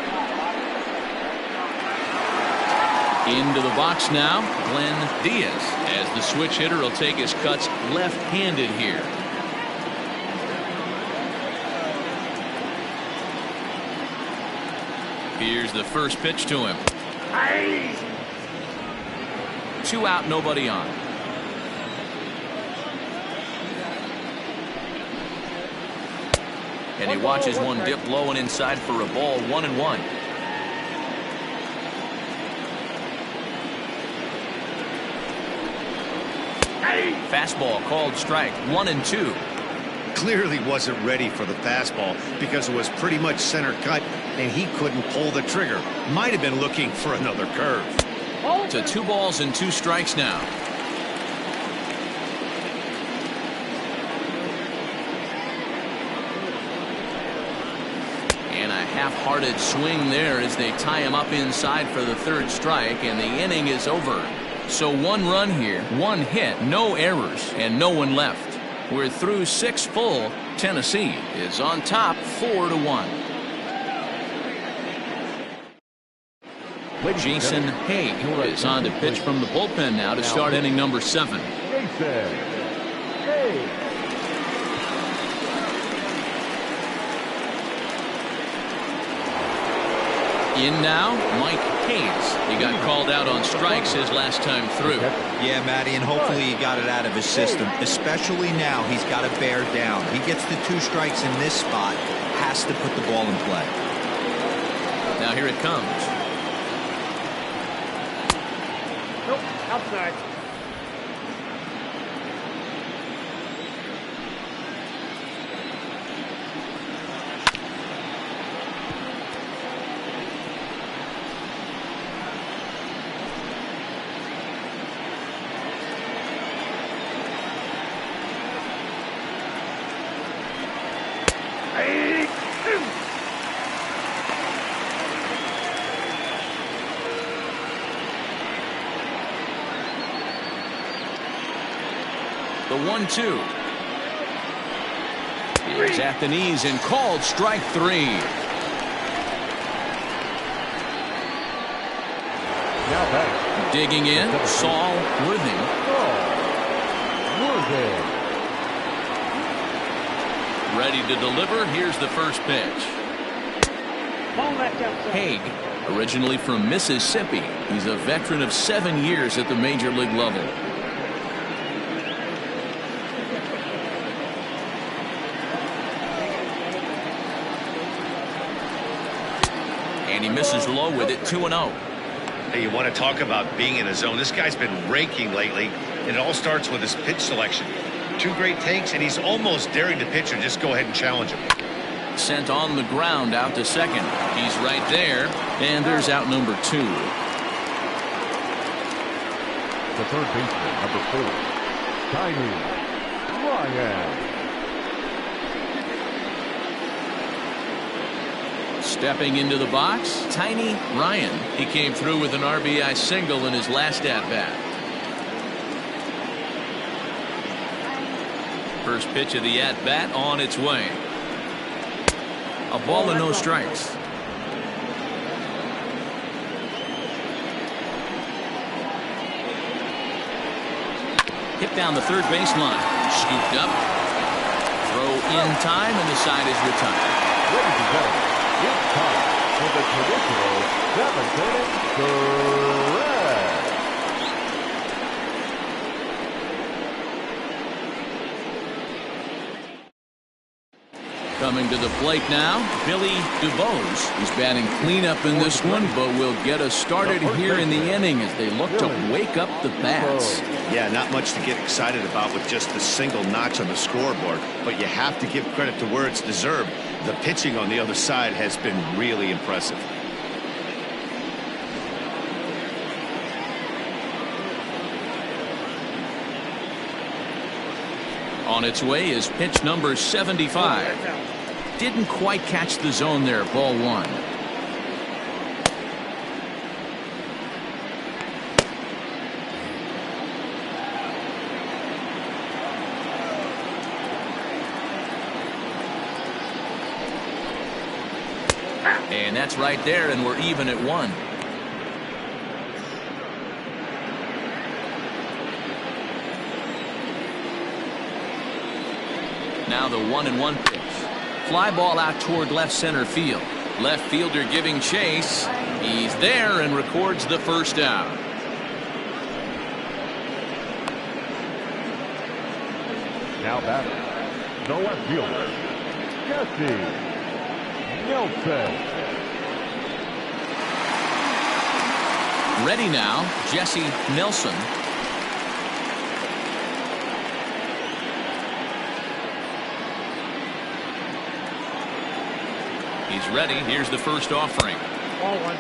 Into the box now, Glenn Diaz, as the switch hitter will take his cuts left-handed here. Here's the first pitch to him. 2 out, nobody on. And he watches one dip low and inside for a ball, 1-1. Fastball called strike, 1-2. Clearly wasn't ready for the fastball because it was pretty much center cut and he couldn't pull the trigger. Might have been looking for another curve. To 2 balls and 2 strikes now. And a half-hearted swing there as they tie him up inside for the third strike, and the inning is over. So 1 run here, 1 hit, no errors, and no one left. We're through 6 full. Tennessee is on top 4-1. Jason Haig is on to pitch from the bullpen now to start inning number 7. In now, Mike Hayes. He got called out on strikes his last time through. Yeah, Matty, and hopefully he got it out of his system. Especially now, he's got to bear down. He gets the 2 strikes in this spot, has to put the ball in play. Now here it comes. Nope, outside. The 1-2. He's at the knees and called strike 3. Now back. Digging in, Saul Worthing. Ready to deliver. Here's the first pitch. Haig, originally from Mississippi. He's a veteran of 7 years at the major league level. And he misses low with it, 2-0. Hey, you want to talk about being in a zone. This guy's been raking lately, and it all starts with his pitch selection. 2 great takes, and he's almost daring to pitch and just go ahead and challenge him. Sent on the ground out to second. He's right there, and there's out number 2. the third baseman, number 4, Tiny Ryan. Stepping into the box, Tiny Ryan. He came through with an RBI single in his last at-bat. First pitch of the at-bat on its way. A ball and no strikes. Hit down the third baseline. Scooped up. Throw in time, and the side is retired. Ladies and gentlemen, it's time for the traditional 7th inning stretch. Coming to the plate now, Billy DuBose. He's batting cleanup in this one, but will get us started here in the inning as they look to wake up the bats. Yeah, not much to get excited about with just a single notch on the scoreboard, but you have to give credit to where it's deserved. The pitching on the other side has been really impressive. On its way is pitch number 75. Didn't quite catch the zone there, ball 1. And that's right there, and we're even at 1. Now the 1-1 pitch. Fly ball out toward left center field. Left fielder giving chase. He's there and records the first out. Now batting, the left fielder, Jesse Nelson. Ready now, Jesse Nelson. He's ready. Here's the first offering. Ball 1.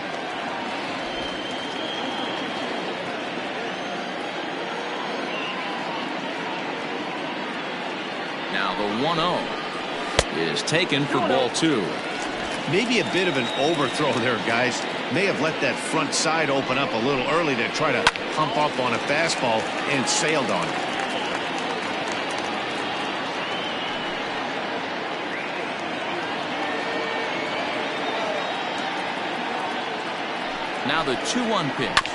Now the 1-0 is taken for ball 2. Maybe a bit of an overthrow there, guys. May have let that front side open up a little early to try to pump up on a fastball and sailed on it. Now the 2-1 pitch.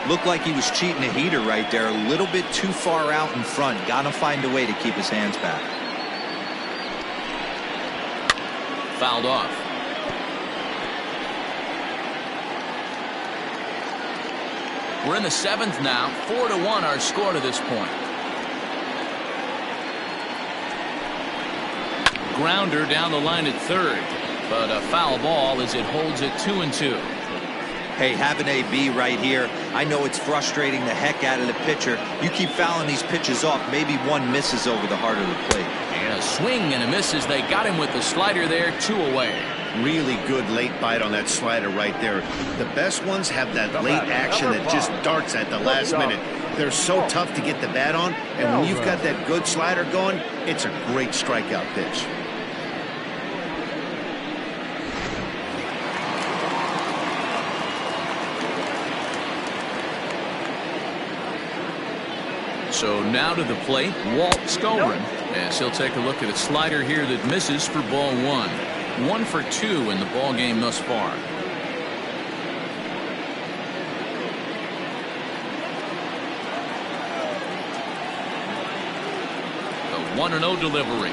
Looked like he was cheating a heater right there. A little bit too far out in front. Got to find a way to keep his hands back. Fouled off. We're in the 7th now. 4-1 our score to this point. Grounder down the line at third. But a foul ball as it holds it 2-2. Hey, have an AB right here. I know it's frustrating the heck out of the pitcher. You keep fouling these pitches off. Maybe one misses over the heart of the plate. And a swing and a miss as they got him with the slider there, 2 away. Really good late bite on that slider right there. The best ones have that late action that just darts at the last minute. They're so tough to get the bat on, and when you've got that good slider going, it's a great strikeout pitch. So now to the plate, Walt Skolrin, as he'll take a look at a slider here that misses for ball 1. 1 for 2 in the ball game thus far. The 1-0 delivery.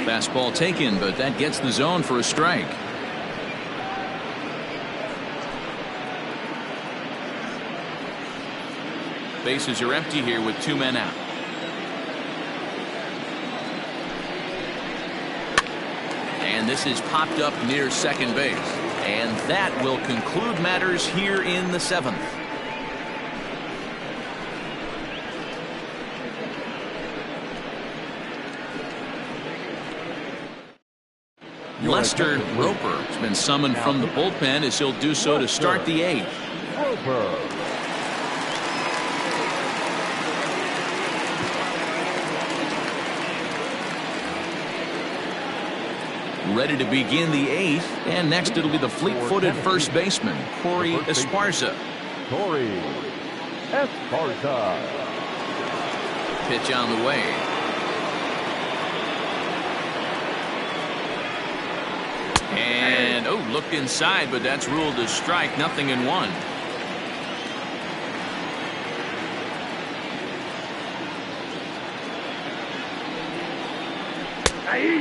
Fastball taken, but that gets the zone for a strike. Bases are empty here with 2 men out. And this is popped up near second base. And that will conclude matters here in the 7th. Lester Roper has been summoned from the bullpen as he'll do so to start the 8th. Super. Ready to begin the 8th, and next it'll be the fleet-footed first baseman, Corey Esparza. Corey Esparza. Pitch on the way. And, oh, looked inside, but that's ruled a strike, 0-1.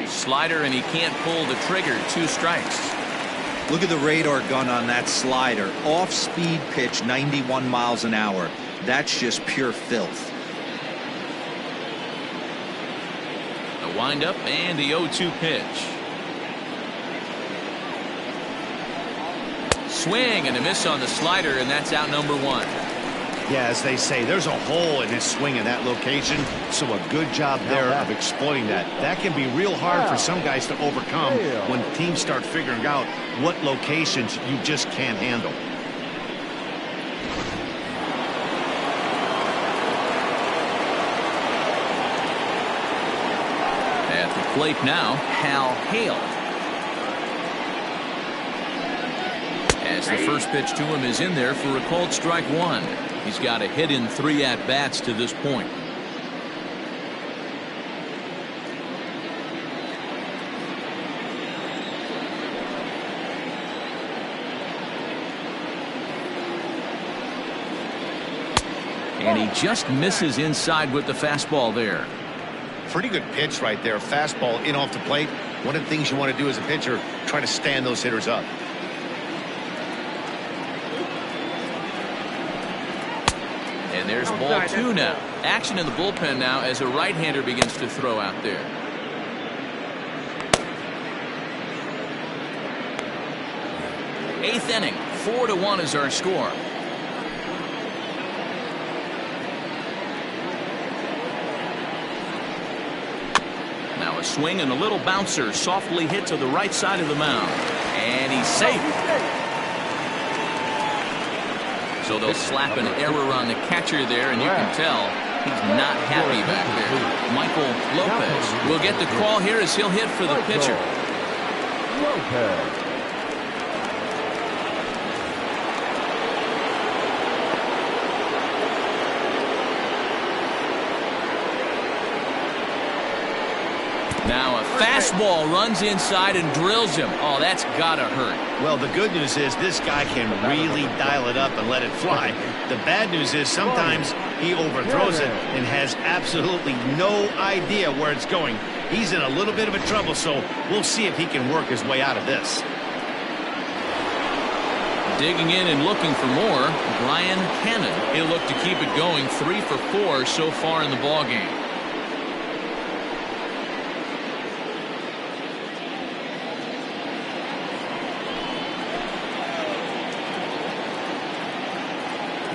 Slider, and he can't pull the trigger. 2 strikes. Look at the radar gun on that slider. Off-speed pitch, 91 miles an hour. That's just pure filth. A windup and the 0-2 pitch. Swing and a miss on the slider, and that's out number 1. Yeah, as they say, there's a hole in his swing in that location, so a good job there of exploiting that. That can be real hard for some guys to overcome when teams start figuring out what locations you just can't handle. At the plate now, Hal Hale. As the first pitch to him is in there for a called strike 1. He's got a hit in 3 at-bats to this point. And he just misses inside with the fastball there. Pretty good pitch right there. Fastball in off the plate. One of the things you want to do as a pitcher, try to stand those hitters up. And there's ball 2 now. Action in the bullpen now as a right-hander begins to throw out there. Eighth inning, 4-1 is our score. Now a swing and a little bouncer softly hit to the right side of the mound. And he's safe. So they'll slap an error on the catcher there, and you can tell he's not happy back there. Michael Lopez will get the call here as he'll hit for the pitcher. Lopez. Now a fastball runs inside and drills him. Oh, that's gotta hurt. Well, the good news is this guy can really dial it up and let it fly. The bad news is sometimes he overthrows it and has absolutely no idea where it's going. He's in a little bit of a trouble, so we'll see if he can work his way out of this. Digging in and looking for more, Brian Cannon. He'll look to keep it going. 3 for 4 so far in the ballgame.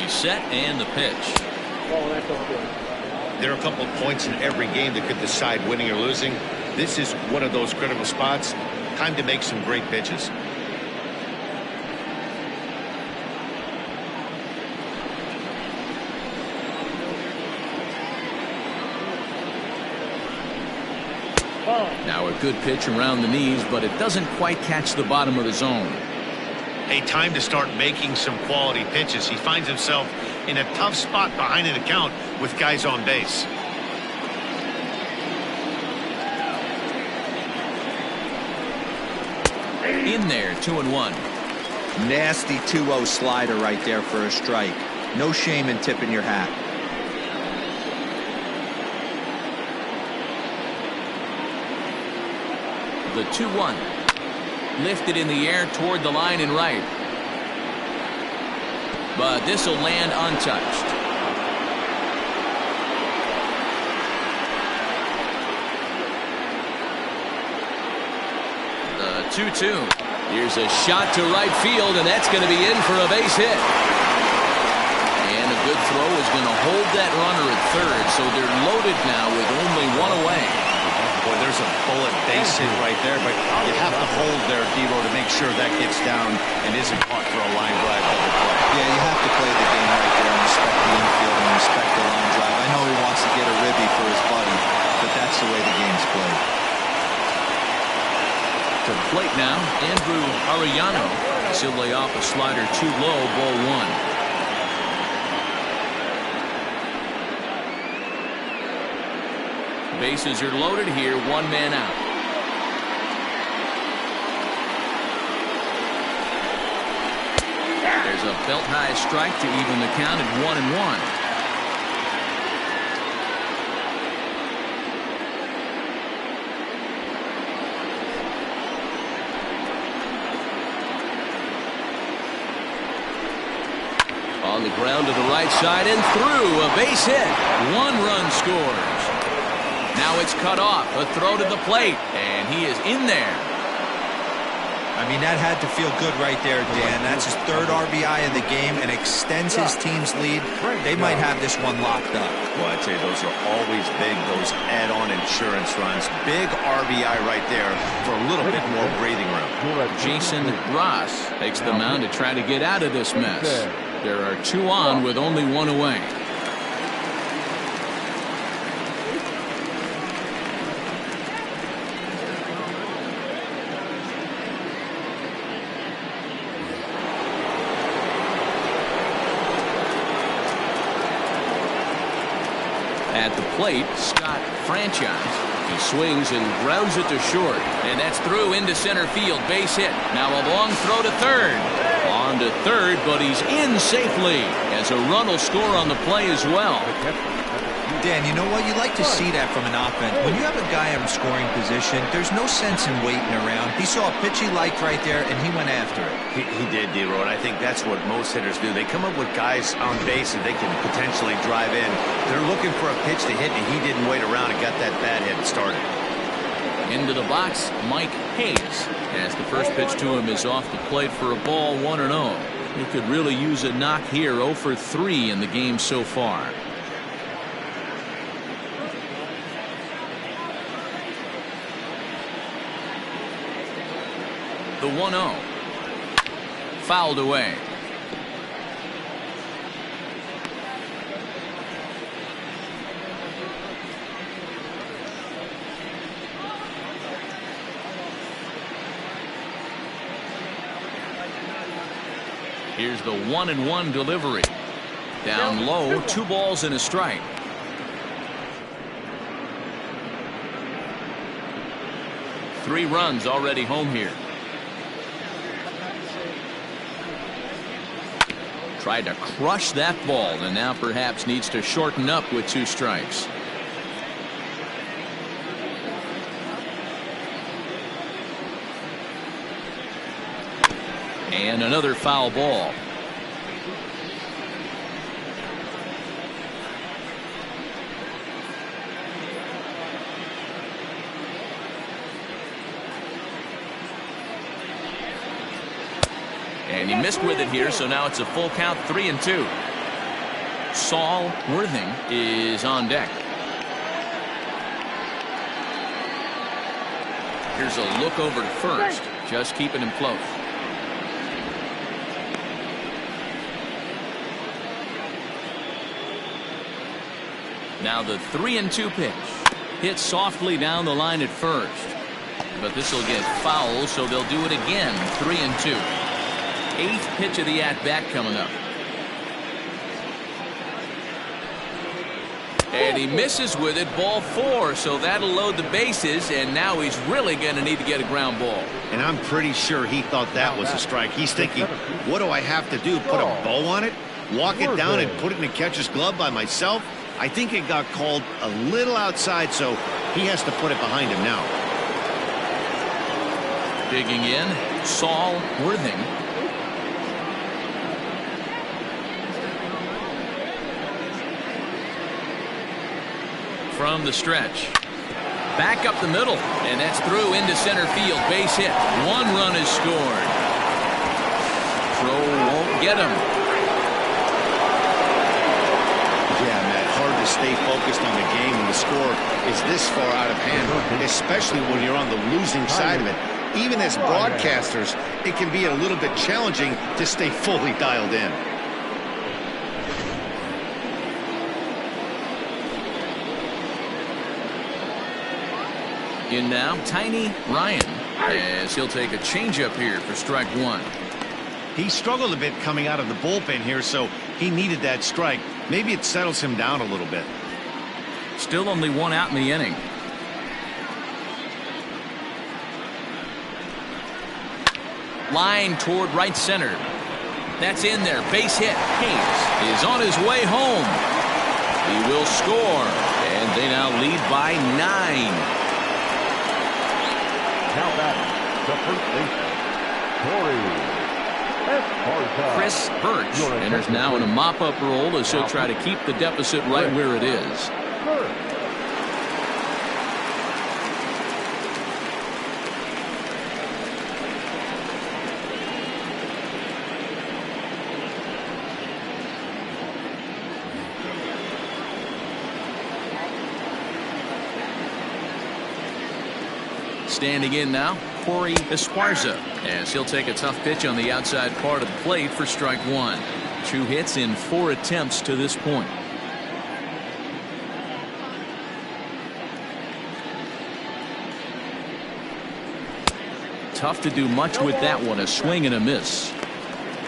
Set and the pitch. There are a couple of points in every game that could decide winning or losing. This is one of those critical spots. Time to make some great pitches. Now a good pitch around the knees, but it doesn't quite catch the bottom of the zone. Hey, time to start making some quality pitches. He finds himself in a tough spot behind an account with guys on base. In there, 2-1. Nasty 2-0 slider right there for a strike. No shame in tipping your hat. The 2-1. Lifted in the air toward the line and right. But this will land untouched. The 2-2. Here's a shot to right field, and that's going to be in for a base hit. And a good throw is going to hold that runner at third, so they're loaded now with only 1 away. Boy, there's a bullet base hit right there, but you have to hold there, Devo, to make sure that gets down and isn't caught for a line drive double play. Yeah, you have to play the game right there and respect the infield and respect the line drive. I know he wants to get a ribby for his buddy, but that's the way the game's played. To the plate now, Andrew Arellano. He'll lay off a slider too low, ball one. Bases are loaded here, one man out. There's a belt-high strike to even the count at 1-1. On the ground to the right side and through, a base hit. One run scores. Now it's cut off, a throw to the plate, and he is in there. I mean, that had to feel good right there, Dan. That's his third RBI of the game and extends his team's lead. They might have this one locked up. Well, I'd say those are always big, those add-on insurance runs. Big RBI right there for a little bit more breathing room. Jason Ross takes the mound to try to get out of this mess. There are two on with only one away. At the plate, Scott Franchise. He swings and grounds it to short, and that's through into center field. Base hit. Now a long throw to third. On to third, but he's in safely as a run will score on the play as well. Dan, you know what? You like to see that from an offense. When you have a guy in a scoring position, there's no sense in waiting around. He saw a pitch he liked right there, and he went after it. He did, D-Row, and I think that's what most hitters do. They come up with guys on base that they can potentially drive in. They're looking for a pitch to hit, and he didn't wait around and got that bad hit started. Into the box, Mike Hayes, as the first pitch to him is off the plate for a ball, 1-0. He could really use a knock here, 0 for 3 in the game so far. The 1-0. Fouled away. Here's the 1-1 delivery. Down low, 2 balls and a strike. Three runs already home here. Tried to crush that ball and now perhaps needs to shorten up with 2 strikes. And another foul ball. And he missed with it here, so now it's a full count, 3-2. Saul Worthing is on deck. Here's a look over to first, just keeping him close. Now the 3-2 pitch. Hit softly down the line at first. But this will get foul, so they'll do it again, 3-2. 8th pitch of the at-bat coming up. And he misses with it, ball 4, so that'll load the bases, and now he's really going to need to get a ground ball. And I'm pretty sure he thought that was a strike. He's thinking, what do I have to do? Put a bow on it? Walk it down and put it in the catcher's glove by myself? I think it got called a little outside, so he has to put it behind him now. Digging in, Saul Worthing. From the stretch. Back up the middle, and that's through into center field. Base hit. 1 run is scored. Throw won't get him. Yeah, Matt, hard to stay focused on the game when the score is this far out of hand, especially when you're on the losing side of it. Even as broadcasters, it can be a little bit challenging to stay fully dialed in. In now, Tiny Ryan, as he'll take a changeup here for strike one. He struggled a bit coming out of the bullpen here, so he needed that strike. Maybe it settles him down a little bit. Still only one out in the inning. Line toward right center. That's in there. Base hit. Hayes is on his way home. He will score, and they now lead by 9. Now batting, the first baseman, Corey Esparza. Chris Birch enters now in a mop-up role as he'll try to keep the deficit right where it is. Standing in now, Corey Esparza, as he'll take a tough pitch on the outside part of the plate for strike one. 2 hits in 4 attempts to this point. Tough to do much with that one, a swing and a miss.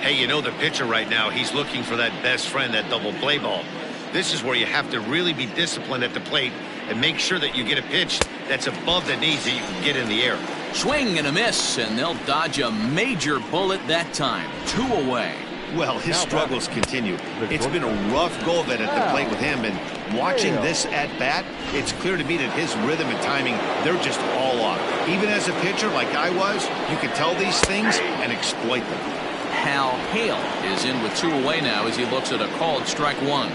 Hey, you know the pitcher right now, he's looking for that best friend, that double play ball. This is where you have to really be disciplined at the plate and make sure that you get a pitch that's above the knees that you can get in the air. Swing and a miss, and they'll dodge a major bullet that time. 2 away. Well, his struggles continue. It's been a rough go of it at the plate with him, and watching this at bat, it's clear to me that his rhythm and timing, they're just all off. Even as a pitcher like I was, you can tell these things and exploit them. Hal Hale is in with 2 away now as he looks at a called strike one.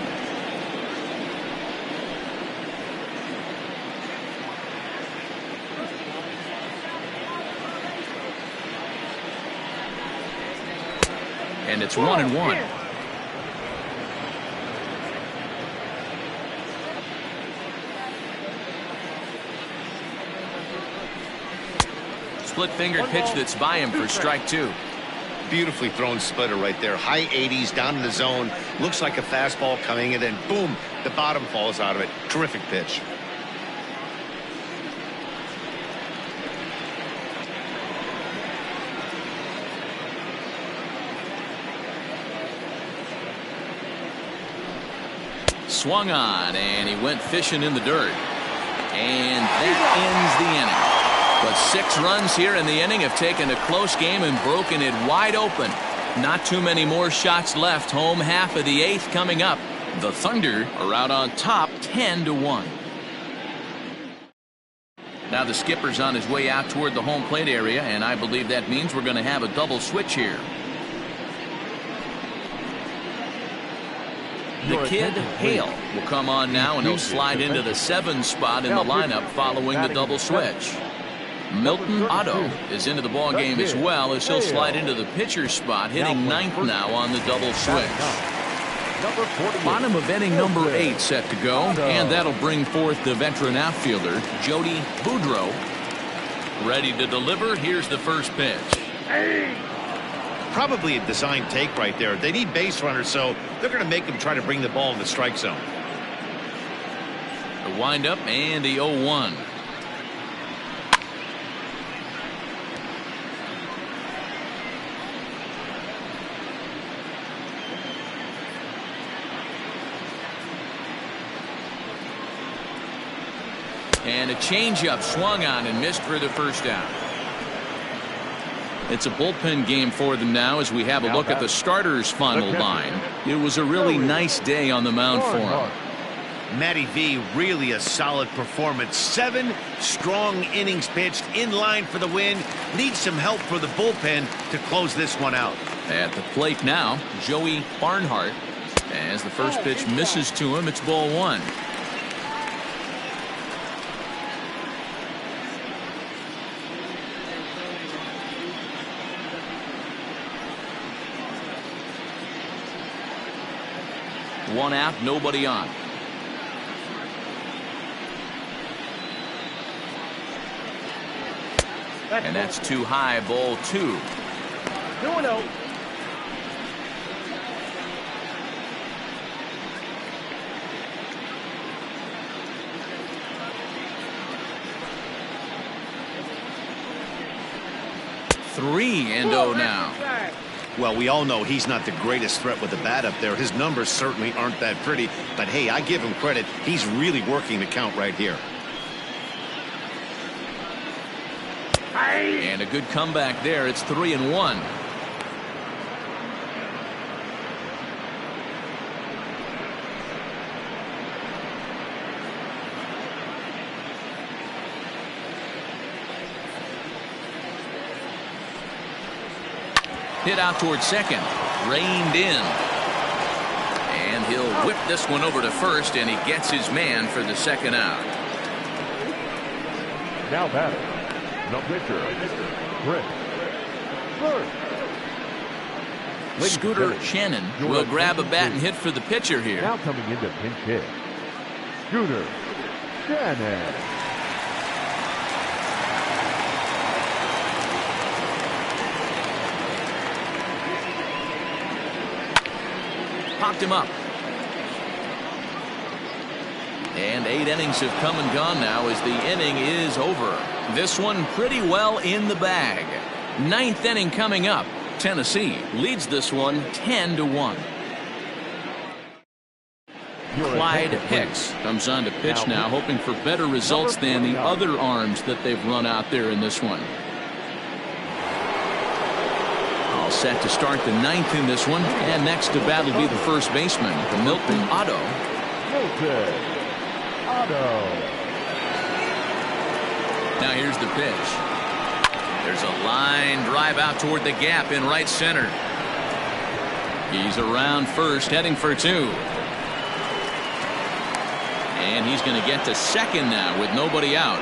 And it's 1-1. Split-fingered pitch that's by him for strike 2. Beautifully thrown splitter right there. High 80s down in the zone. Looks like a fastball coming, and then boom, the bottom falls out of it. Terrific pitch. Swung on, and he went fishing in the dirt. And that ends the inning. But 6 runs here in the inning have taken a close game and broken it wide open. Not too many more shots left. Home half of the 8th coming up. The Thunder are out on top 10-1. Now the skipper's on his way out toward the home plate area, and I believe that means we're going to have a double switch here. The kid Hale will come on now, and he'll slide into the 7 spot in the lineup following the double switch. Milton Otto is into the ball game as well, as he'll slide into the pitcher spot, hitting 9th now on the double switch. Bottom of inning number 8 set to go, and that'll bring forth the veteran outfielder Jody Boudreau. Ready to deliver. Here's the first pitch. Probably a design take right there. They need base runners, so they're going to make them try to bring the ball in the strike zone. The windup and the 0-1. And a changeup swung on and missed for the first out. It's a bullpen game for them now as we have a look at the starters' final line. It was a really nice day on the mound for him. Matty V, really a solid performance. 7 strong innings pitched, in line for the win. Needs some help for the bullpen to close this one out. At the plate now, Joey Barnhart. As the first pitch misses to him, it's ball 1. One out, nobody on. And that's too high, ball 2. 2-0. 3-0 now. Well, we all know he's not the greatest threat with the bat up there. His numbers certainly aren't that pretty. But, hey, I give him credit. He's really working the count right here. And a good comeback there. It's 3-1. Hit out towards second. Reined in. And he'll whip this one over to first, and he gets his man for the second out. Now batting, the pitcher, Chris. Third. Scooter Shannon will grab a bat and hit for the pitcher here. Now coming into pinch hit, Scooter Shannon. Popped him up. And 8 innings have come and gone now as the inning is over. This one pretty well in the bag. 9th inning coming up. Tennessee leads this one 10-1. Clyde Hicks comes on to pitch now, hoping for better results than the other arms that they've run out there in this one. All set to start the 9th in this one, and next to bat will be the first baseman, Milton Otto. Now here's the pitch. There's a line drive out toward the gap in right center. He's around first, heading for 2. And he's going to get to second now with nobody out.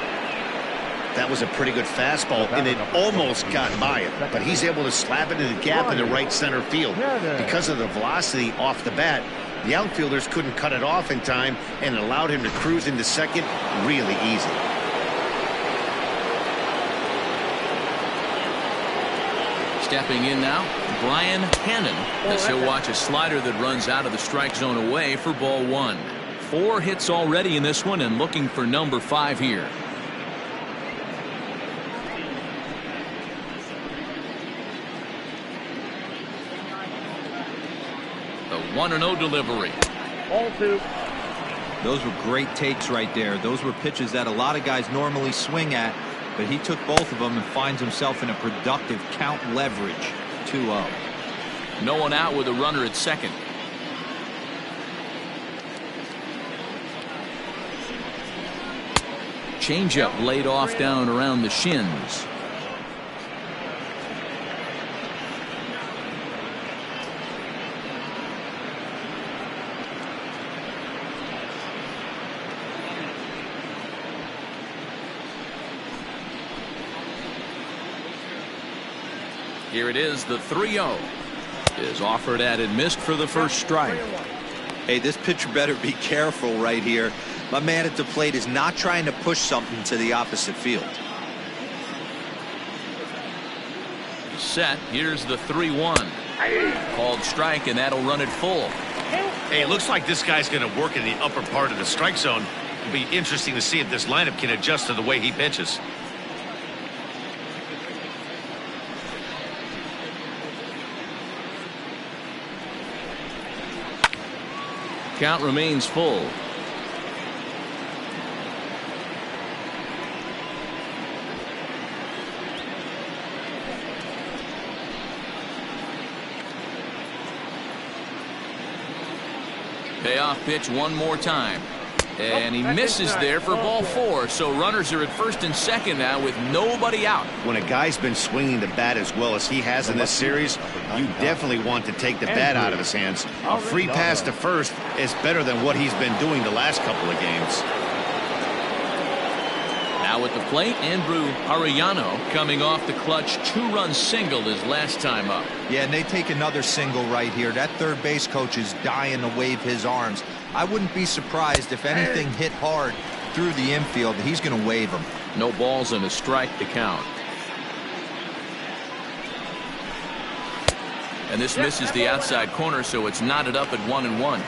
That was a pretty good fastball, and it almost got by him. But he's able to slap it in the gap in the right center field. Because of the velocity off the bat, the outfielders couldn't cut it off in time, and it allowed him to cruise into second really easy. Stepping in now, Brian Hannon, as he'll watch a slider that runs out of the strike zone away for ball 1. 4 hits already in this one, and looking for number 5 here. The 1-0 delivery. Ball 2. Those were great takes right there. Those were pitches that a lot of guys normally swing at, but he took both of them and finds himself in a productive count leverage. 2-0. No one out with a runner at second. Changeup laid off down around the shins. Here it is, the 3-0 is offered at and missed for the first strike. Hey, this pitcher better be careful right here. My man at the plate is not trying to push something to the opposite field. Set. Here's the 3-1. Called strike, and that'll run it full. Hey, it looks like this guy's going to work in the upper part of the strike zone. It'll be interesting to see if this lineup can adjust to the way he pitches. Count remains full. Payoff pitch one more time. And he misses there for ball 4. So runners are at first and second now with nobody out. When a guy's been swinging the bat as well as he has in this series, you definitely want to take the bat out of his hands. A free pass to first is better than what he's been doing the last couple of games. Now at the plate, Andrew Arellano coming off the clutch 2-run single his last time up. Yeah, and they take another single right here. That third base coach is dying to wave his arms. I wouldn't be surprised if anything hit hard through the infield. He's going to wave them. No balls and a strike to count. And this misses the outside corner, so it's knotted up at 1-1.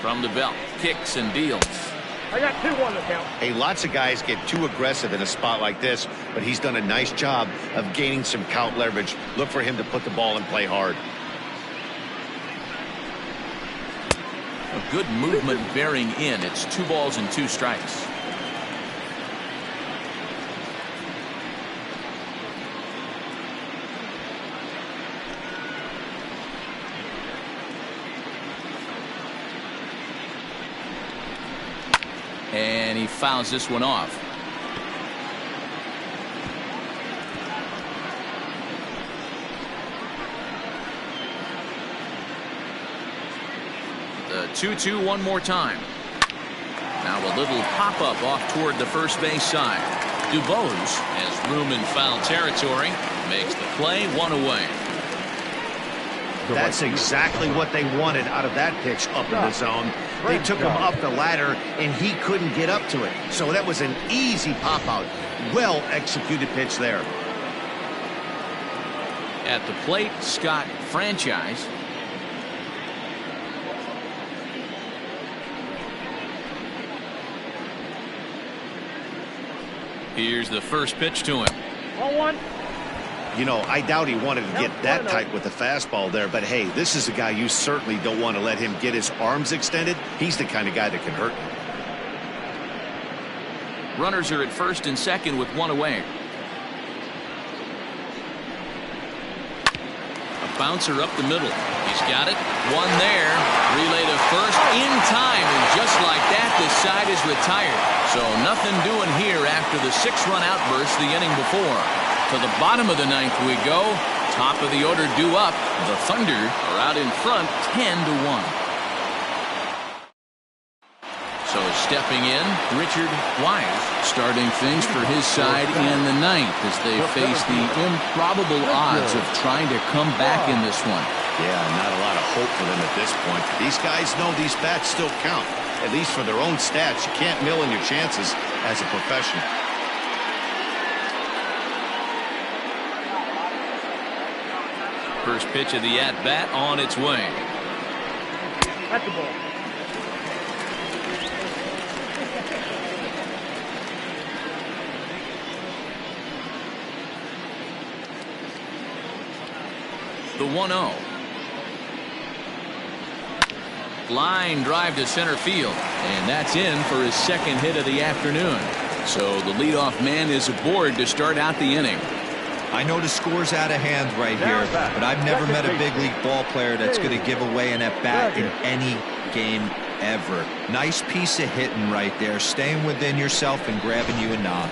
From the belt, kicks and deals. I got 2-1 to count. Hey, lots of guys get too aggressive in a spot like this, but he's done a nice job of gaining some count leverage. Look for him to put the ball and play hard. A good movement bearing in. It's 2 balls and 2 strikes. And he fouls this one off. The 2-2 one more time. Now a little pop-up off toward the first base side. Dubose has room in foul territory. Makes the play, 1 away. That's exactly what they wanted out of that pitch up in the zone. They took him up the ladder, and he couldn't get up to it. So that was an easy pop-out. Well-executed pitch there. At the plate, Scott Franchise. Here's the first pitch to him. 1-1. You know, I doubt he wanted to get that tight with the fastball there, but hey, this is a guy you certainly don't want to let him get his arms extended. He's the kind of guy that can hurt you. Runners are at first and second with 1 away. A bouncer up the middle. He's got it. 1 there. Relay to first in time, and just like that, the side is retired. So nothing doing here after the 6-run outburst the inning before. To the bottom of the 9th we go. Top of the order due up. The Thunder are out in front 10-1. So stepping in, Richard Wise starting things for his side in the 9th as they face the improbable odds of trying to come back in this one. Yeah, not a lot of hope for them at this point. These guys know these bats still count, at least for their own stats. You can't mill in your chances as a professional. First pitch of the at-bat on its way. That's the ball. The 1-0. Line drive to center field, and that's in for his second hit of the afternoon. So the leadoff man is aboard to start out the inning. I know the score's out of hand right here, but I've never met a big league ball player that's going to give away an at-bat in any game ever. Nice piece of hitting right there, staying within yourself and grabbing you a knock.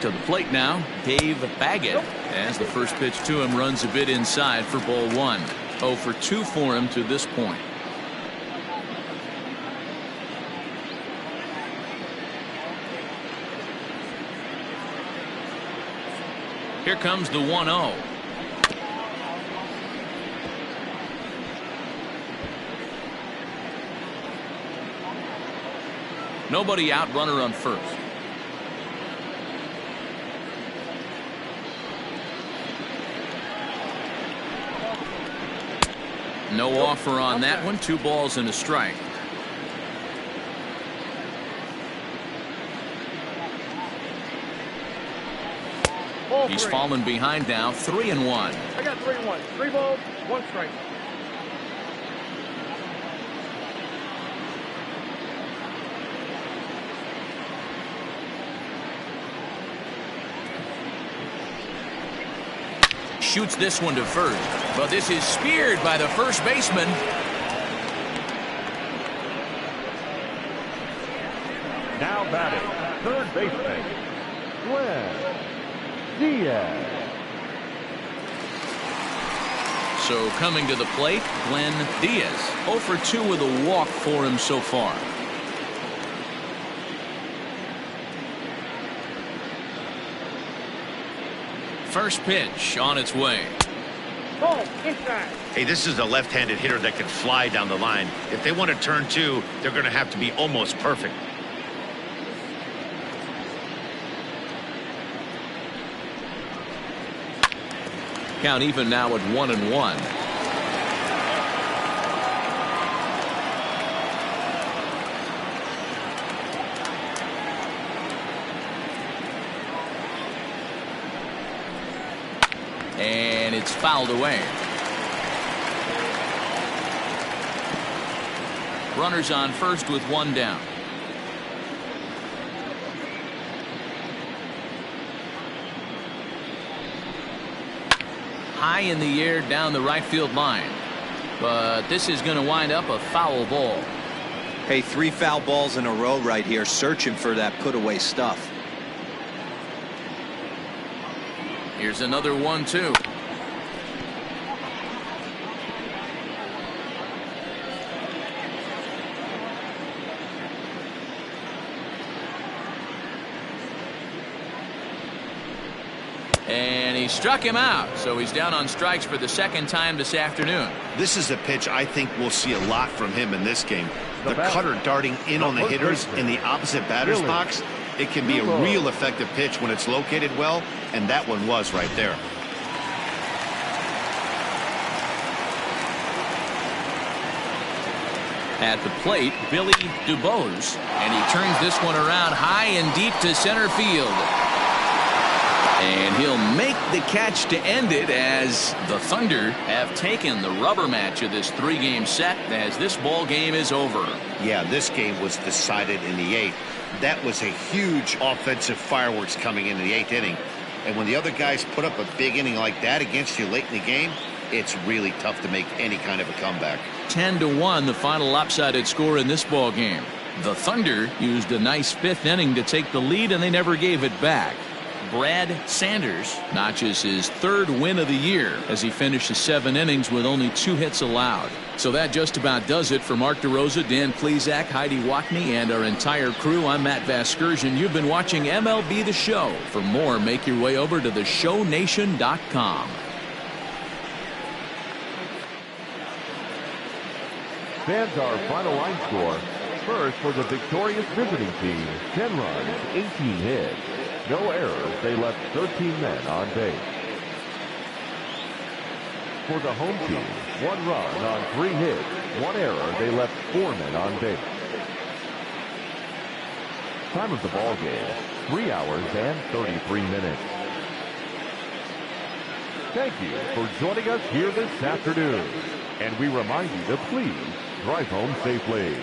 To the plate now, Dave Baggett, as the first pitch to him runs a bit inside for ball 1. 0 for 2 for him to this point. Here comes the 1-0. Nobody out, runner on first. No offer on that one. 2 balls and a strike. He's fallen behind now, 3-1. I got 3-1. 3 balls, 1 strike. Shoots this one to first, but this is speared by the first baseman. Now batting, third baseman, Glenn Diaz. So coming to the plate, Glenn Diaz. 0 for 2 with a walk for him so far. First pitch on its way. Ball, inside. Hey, this is a left-handed hitter that can fly down the line. If they want to turn 2, they're going to have to be almost perfect. Count even now at 1-1. And it's fouled away. Runners on first with one down. High in the air down the right field line. But this is going to wind up a foul ball. Hey, 3 foul balls in a row right here, searching for that put away stuff. Here's another 1-2. And he struck him out, so he's down on strikes for the second time this afternoon. This is a pitch I think we'll see a lot from him in this game. The cutter darting in on the hitters in the opposite batter's box. It can be a real effective pitch when it's located well, and that one was right there. At the plate, Billy DuBose, and he turns this one around high and deep to center field. And he'll make the catch to end it as the Thunder have taken the rubber match of this 3-game set as this ball game is over. Yeah, this game was decided in the 8th. That was a huge offensive fireworks coming into the 8th inning. And when the other guys put up a big inning like that against you late in the game, it's really tough to make any kind of a comeback. 10-1 the final lopsided score in this ball game. The Thunder used a nice 5th inning to take the lead, and they never gave it back. Brad Sanders notches his 3rd win of the year as he finishes 7 innings with only 2 hits allowed. So that just about does it for Mark DeRosa, Dan Plesac, Heidi Watney, and our entire crew. I'm Matt Vasgersian. You've been watching MLB The Show. For more, make your way over to theshownation.com. Fans, our final line score. First, for the victorious visiting team, 10 runs, 18 hits. No errors, they left 13 men on base. For the home team, 1 run on 3 hits, 1 error, they left 4 men on base. Time of the ball game, 3 hours and 33 minutes. Thank you for joining us here this afternoon. And we remind you to please drive home safely.